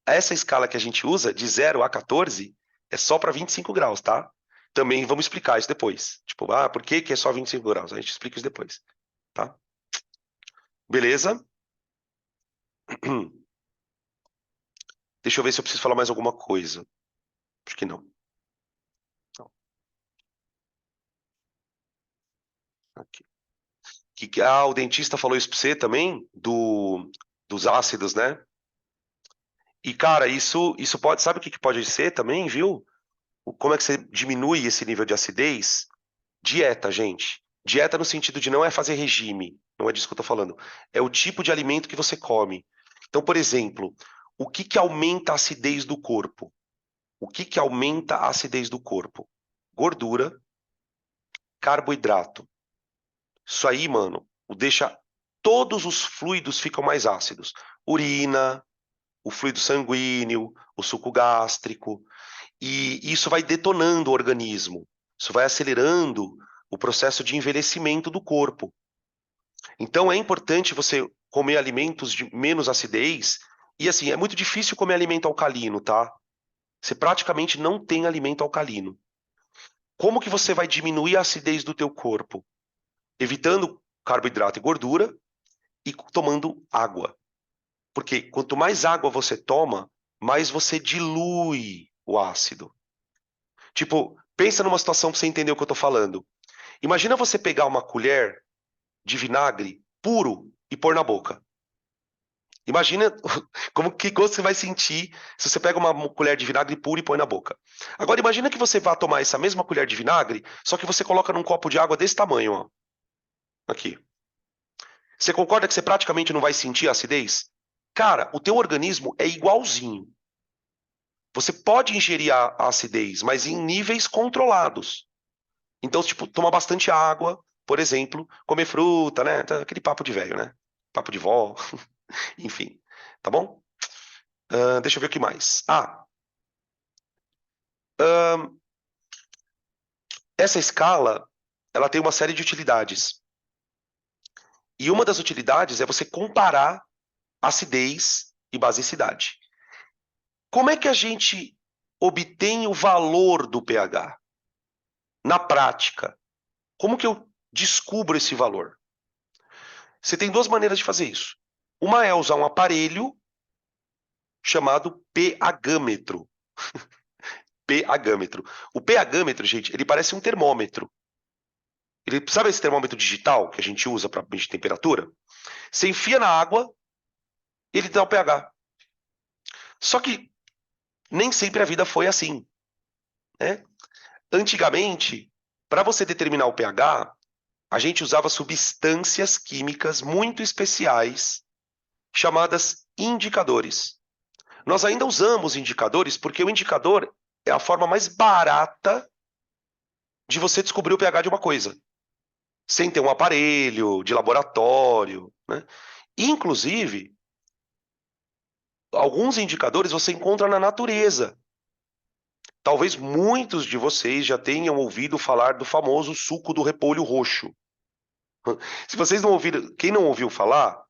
Essa escala que a gente usa, de 0 a 14, é só para 25 graus, tá? Também vamos explicar isso depois. Tipo, por que que é só 25 graus? A gente explica isso depois, tá? Beleza? Deixa eu ver se eu preciso falar mais alguma coisa. Acho que não. Não. Aqui. O dentista falou isso pra você também? Dos ácidos, né? E, cara, isso pode. Sabe o que pode ser também, viu? Como é que você diminui esse nível de acidez? Dieta, gente. Dieta no sentido de não é fazer regime, não é disso que eu tô falando. É o tipo de alimento que você come. Então, por exemplo, o que que aumenta a acidez do corpo? O que que aumenta a acidez do corpo? Gordura, carboidrato. Isso aí, mano, deixa todos os fluidos ficam mais ácidos. Urina, o fluido sanguíneo, o suco gástrico. E isso vai detonando o organismo. Isso vai acelerando o processo de envelhecimento do corpo. Então é importante você comer alimentos de menos acidez. E assim, é muito difícil comer alimento alcalino, tá? Você praticamente não tem alimento alcalino. Como que você vai diminuir a acidez do teu corpo? Evitando carboidrato e gordura e tomando água. Porque quanto mais água você toma, mais você dilui o ácido. Tipo, pensa numa situação para você entender o que eu tô falando. Imagina você pegar uma colher de vinagre puro e pôr na boca. Imagina como que você vai sentir se você pega uma colher de vinagre puro e põe na boca. Agora imagina que você vá tomar essa mesma colher de vinagre, só que você coloca num copo de água desse tamanho, ó. Aqui. Você concorda que você praticamente não vai sentir a acidez? Cara, o teu organismo é igualzinho. Você pode ingerir a acidez, mas em níveis controlados. Então, tipo, tomar bastante água, por exemplo, comer fruta, né? Aquele papo de velho, né? Papo de vó, enfim. Tá bom? Deixa eu ver o que mais. Essa escala, ela tem uma série de utilidades. E uma das utilidades é você comparar acidez e basicidade. Como é que a gente obtém o valor do pH? Na prática, como que eu descubro esse valor? Você tem duas maneiras de fazer isso. Uma é usar um aparelho chamado pH-metro. pH-metro. O pH-metro, gente, ele parece um termômetro. Sabe esse termômetro digital que a gente usa para medir temperatura? Você enfia na água, ele dá o pH. Só que nem sempre a vida foi assim, né? Antigamente, para você determinar o pH, a gente usava substâncias químicas muito especiais chamadas indicadores. Nós ainda usamos indicadores porque o indicador é a forma mais barata de você descobrir o pH de uma coisa, sem ter um aparelho de laboratório, né? Inclusive, alguns indicadores você encontra na natureza. Talvez muitos de vocês já tenham ouvido falar do famoso suco do repolho roxo. Se vocês não ouviram, quem não ouviu falar,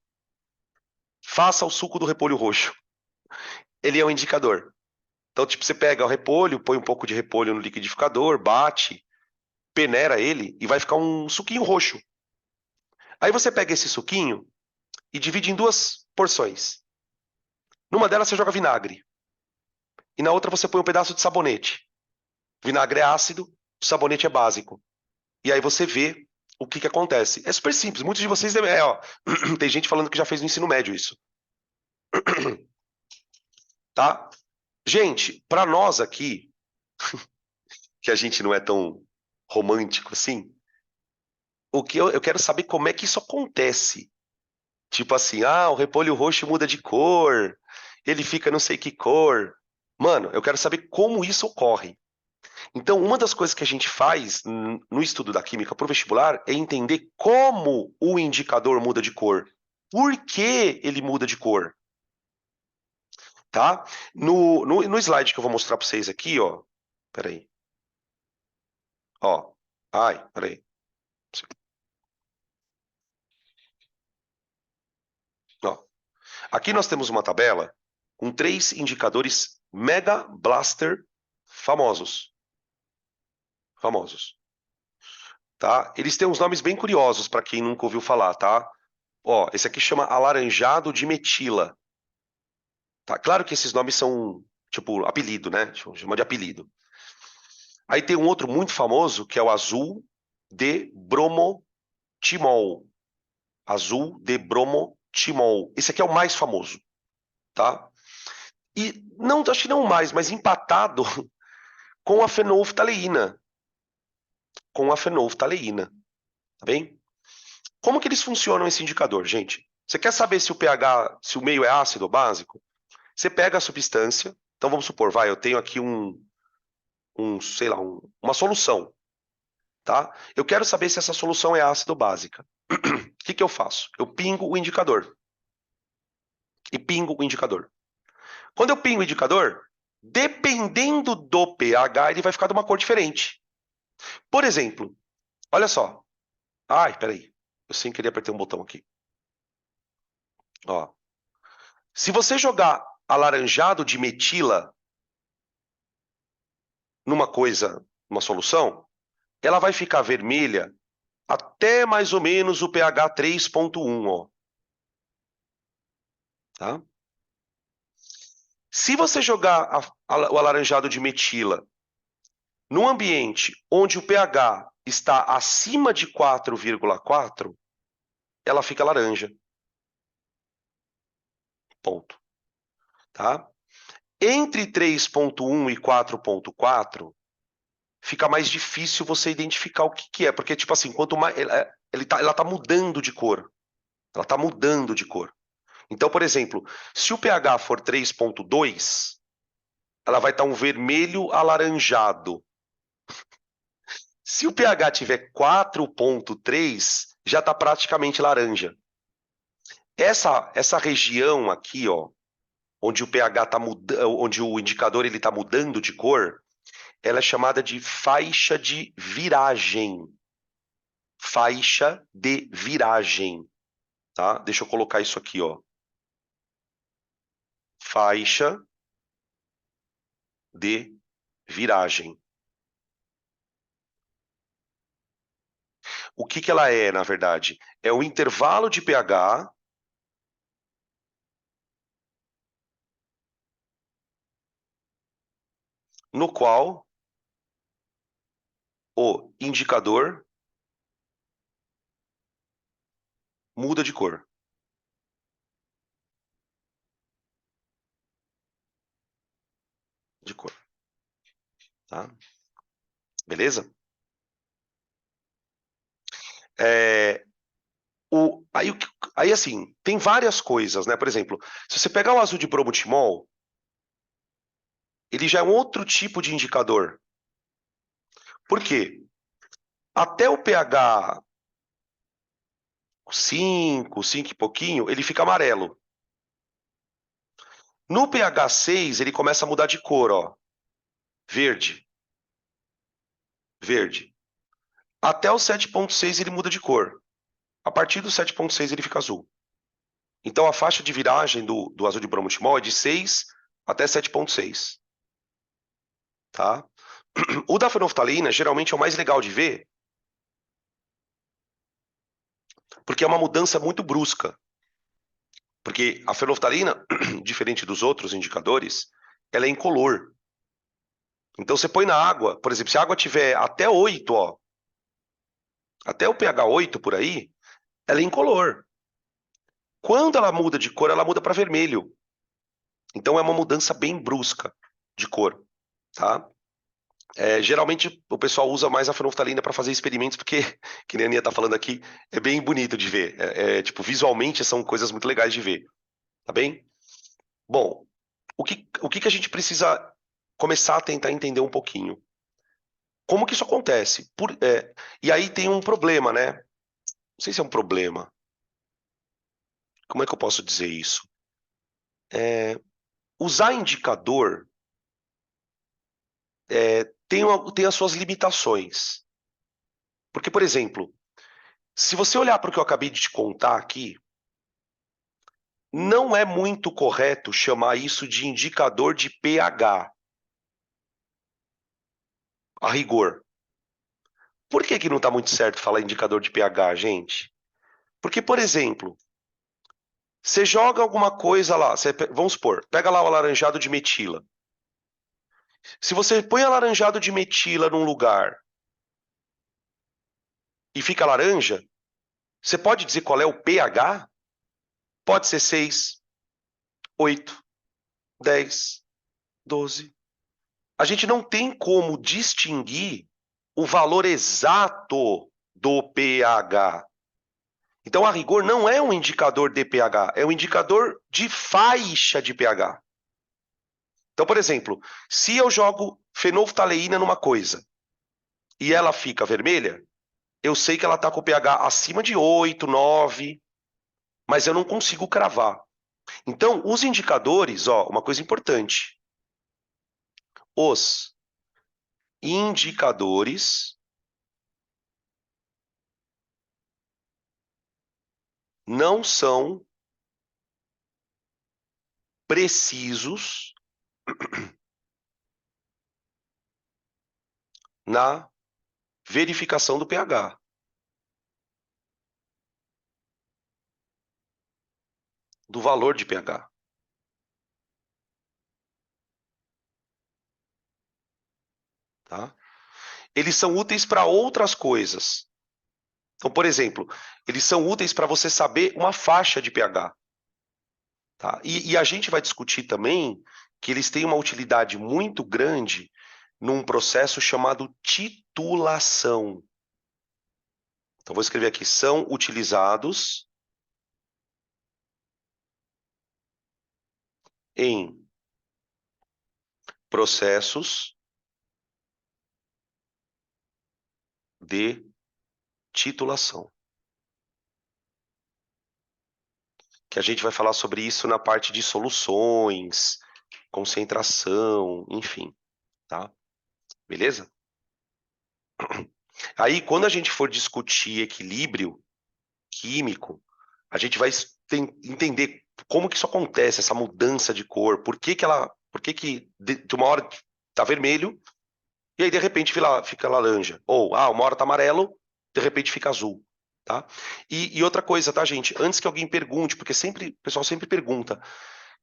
faça o suco do repolho roxo. Ele é um indicador. Então, tipo, você pega o repolho, põe um pouco de repolho no liquidificador, bate, peneira ele e vai ficar um suquinho roxo. Aí você pega esse suquinho e divide em duas porções. Numa delas você joga vinagre e na outra você põe um pedaço de sabonete. O vinagre é ácido, o sabonete é básico. E aí você vê o que acontece. É super simples. Muitos de vocês ó, tem gente falando que já fez no ensino médio isso, tá? Gente, para nós aqui, que a gente não é tão romântico assim, o que eu quero saber como é que isso acontece. Tipo assim, o repolho roxo muda de cor, ele fica não sei que cor. Mano, eu quero saber como isso ocorre. Então, uma das coisas que a gente faz no estudo da química para o vestibular é entender como o indicador muda de cor. Por que ele muda de cor? Tá? No slide que eu vou mostrar para vocês aqui, ó. Peraí. Ó, ai, peraí. Ó, aqui nós temos uma tabela com 3 indicadores Mega Blaster famosos. Famosos, tá? Eles têm uns nomes bem curiosos para quem nunca ouviu falar, tá? Ó, esse aqui chama alaranjado de metila. Tá? Claro que esses nomes são, tipo, apelido, né? Chama de apelido. Aí tem um outro muito famoso, que é o azul de bromotimol. Azul de bromotimol. Esse aqui é o mais famoso, tá? E não, acho que não o mais, mas empatado com a fenolftaleína. Com a fenolftaleína, tá bem? Como que eles funcionam esse indicador, gente? Você quer saber se o pH, se o meio é ácido ou básico? Você pega a substância, então vamos supor, vai, eu tenho aqui sei lá, uma solução, tá? Eu quero saber se essa solução é ácido ou básica. O que que eu faço? Eu pingo o indicador. E pingo o indicador. Quando eu pingo o indicador, dependendo do pH, ele vai ficar de uma cor diferente. Por exemplo, olha só. Ai, peraí. Eu sem querer apertei um botão aqui. Ó. Se você jogar alaranjado de metila numa coisa, numa solução, ela vai ficar vermelha até mais ou menos o pH 3.1, ó. Tá? Se você jogar o alaranjado de metila num ambiente onde o pH está acima de 4,4, ela fica laranja. Ponto. Tá? Entre 3.1 e 4.4, fica mais difícil você identificar o que que é, porque, tipo assim, quanto mais. Ela tá mudando de cor. Ela tá mudando de cor. Então, por exemplo, se o pH for 3.2, ela vai estar um vermelho alaranjado. Se o pH tiver 4.3, já está praticamente laranja. Essa região aqui, ó, onde o pH tá mudando, onde o indicador ele está mudando de cor, ela é chamada de faixa de viragem. Faixa de viragem, tá? Deixa eu colocar isso aqui, ó. Faixa de viragem. O que que ela é, na verdade? É o intervalo de pH no qual o indicador muda de cor. De cor, tá? Beleza? É, aí, aí, assim, tem várias coisas, né? Por exemplo, se você pegar o azul de bromotimol, ele já é um outro tipo de indicador. Por quê? Até o pH 5 e pouquinho, ele fica amarelo. No pH 6, ele começa a mudar de cor, ó. Verde. Verde. Até o 7.6 ele muda de cor. A partir do 7.6 ele fica azul. Então a faixa de viragem do azul de bromotimol é de 6 até 7.6. Tá? O da fenolftaleína geralmente é o mais legal de ver, porque é uma mudança muito brusca. Porque a fenolftaleína, diferente dos outros indicadores, ela é incolor. Então você põe na água, por exemplo, se a água tiver até 8, ó, até o pH 8 por aí, ela é incolor. Quando ela muda de cor, ela muda para vermelho. Então é uma mudança bem brusca de cor, tá? Geralmente o pessoal usa mais a fenolftaleína para fazer experimentos, porque, que nem a Aninha tá falando aqui, é bem bonito de ver. Tipo, visualmente são coisas muito legais de ver, tá bem? Bom, o que que a gente precisa começar a tentar entender um pouquinho? Como que isso acontece? E aí tem um problema, né? Não sei se é um problema. Como é que eu posso dizer isso? Usar indicador tem as suas limitações. Porque, por exemplo, se você olhar para o que eu acabei de te contar aqui, não é muito correto chamar isso de indicador de pH, a rigor. Por que não está muito certo falar indicador de pH, gente? Porque, por exemplo, você joga alguma coisa lá, vamos supor, pega lá o alaranjado de metila. Se você põe alaranjado de metila num lugar e fica laranja, você pode dizer qual é o pH? Pode ser 6, 8, 10, 12. A gente não tem como distinguir o valor exato do pH. Então, a rigor, não é um indicador de pH, é um indicador de faixa de pH. Então, por exemplo, se eu jogo fenolftaleína numa coisa e ela fica vermelha, eu sei que ela está com pH acima de 8, 9, mas eu não consigo cravar. Então, os indicadores, ó, uma coisa importante. Os indicadores não são precisos na verificação do pH. Do valor de pH. Tá? Eles são úteis para outras coisas. Então, por exemplo, eles são úteis para você saber uma faixa de pH. Tá? E a gente vai discutir também que eles têm uma utilidade muito grande num processo chamado titulação. Então, vou escrever aqui: são utilizados em processos de titulação. Que a gente vai falar sobre isso na parte de soluções, concentração, enfim, tá? Beleza? Aí, quando a gente for discutir equilíbrio químico, a gente vai entender como que isso acontece, essa mudança de cor, por que que de uma hora tá vermelho e aí de repente fica laranja, ou uma hora tá amarelo, de repente fica azul, tá? E outra coisa, tá, gente? Antes que alguém pergunte, porque o pessoal sempre pergunta,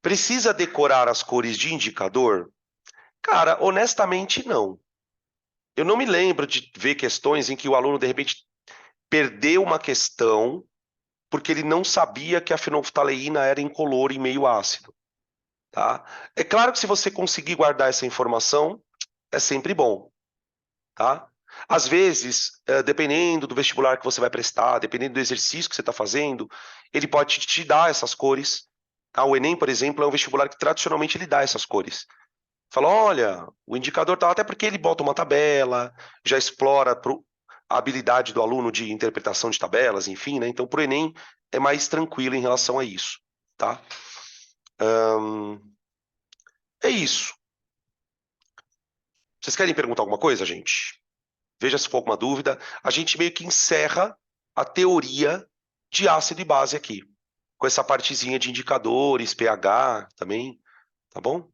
precisa decorar as cores de indicador? Cara, honestamente, não. Eu não me lembro de ver questões em que o aluno, de repente, perdeu uma questão porque ele não sabia que a fenolftaleína era incolor e meio ácido. Tá? É claro que se você conseguir guardar essa informação, é sempre bom. Tá? Às vezes, dependendo do vestibular que você vai prestar, dependendo do exercício que você está fazendo, ele pode te dar essas cores. Tá? O Enem, por exemplo, é um vestibular que tradicionalmente ele dá essas cores. Fala, olha, o indicador tal, até porque ele bota uma tabela, já explora a habilidade do aluno de interpretação de tabelas, enfim, né? Então, para o Enem é mais tranquilo em relação a isso, tá? É isso. Vocês querem perguntar alguma coisa, gente? Veja se ficou alguma dúvida. A gente meio que encerra a teoria de ácido e base aqui, com essa partezinha de indicadores, pH também, tá bom?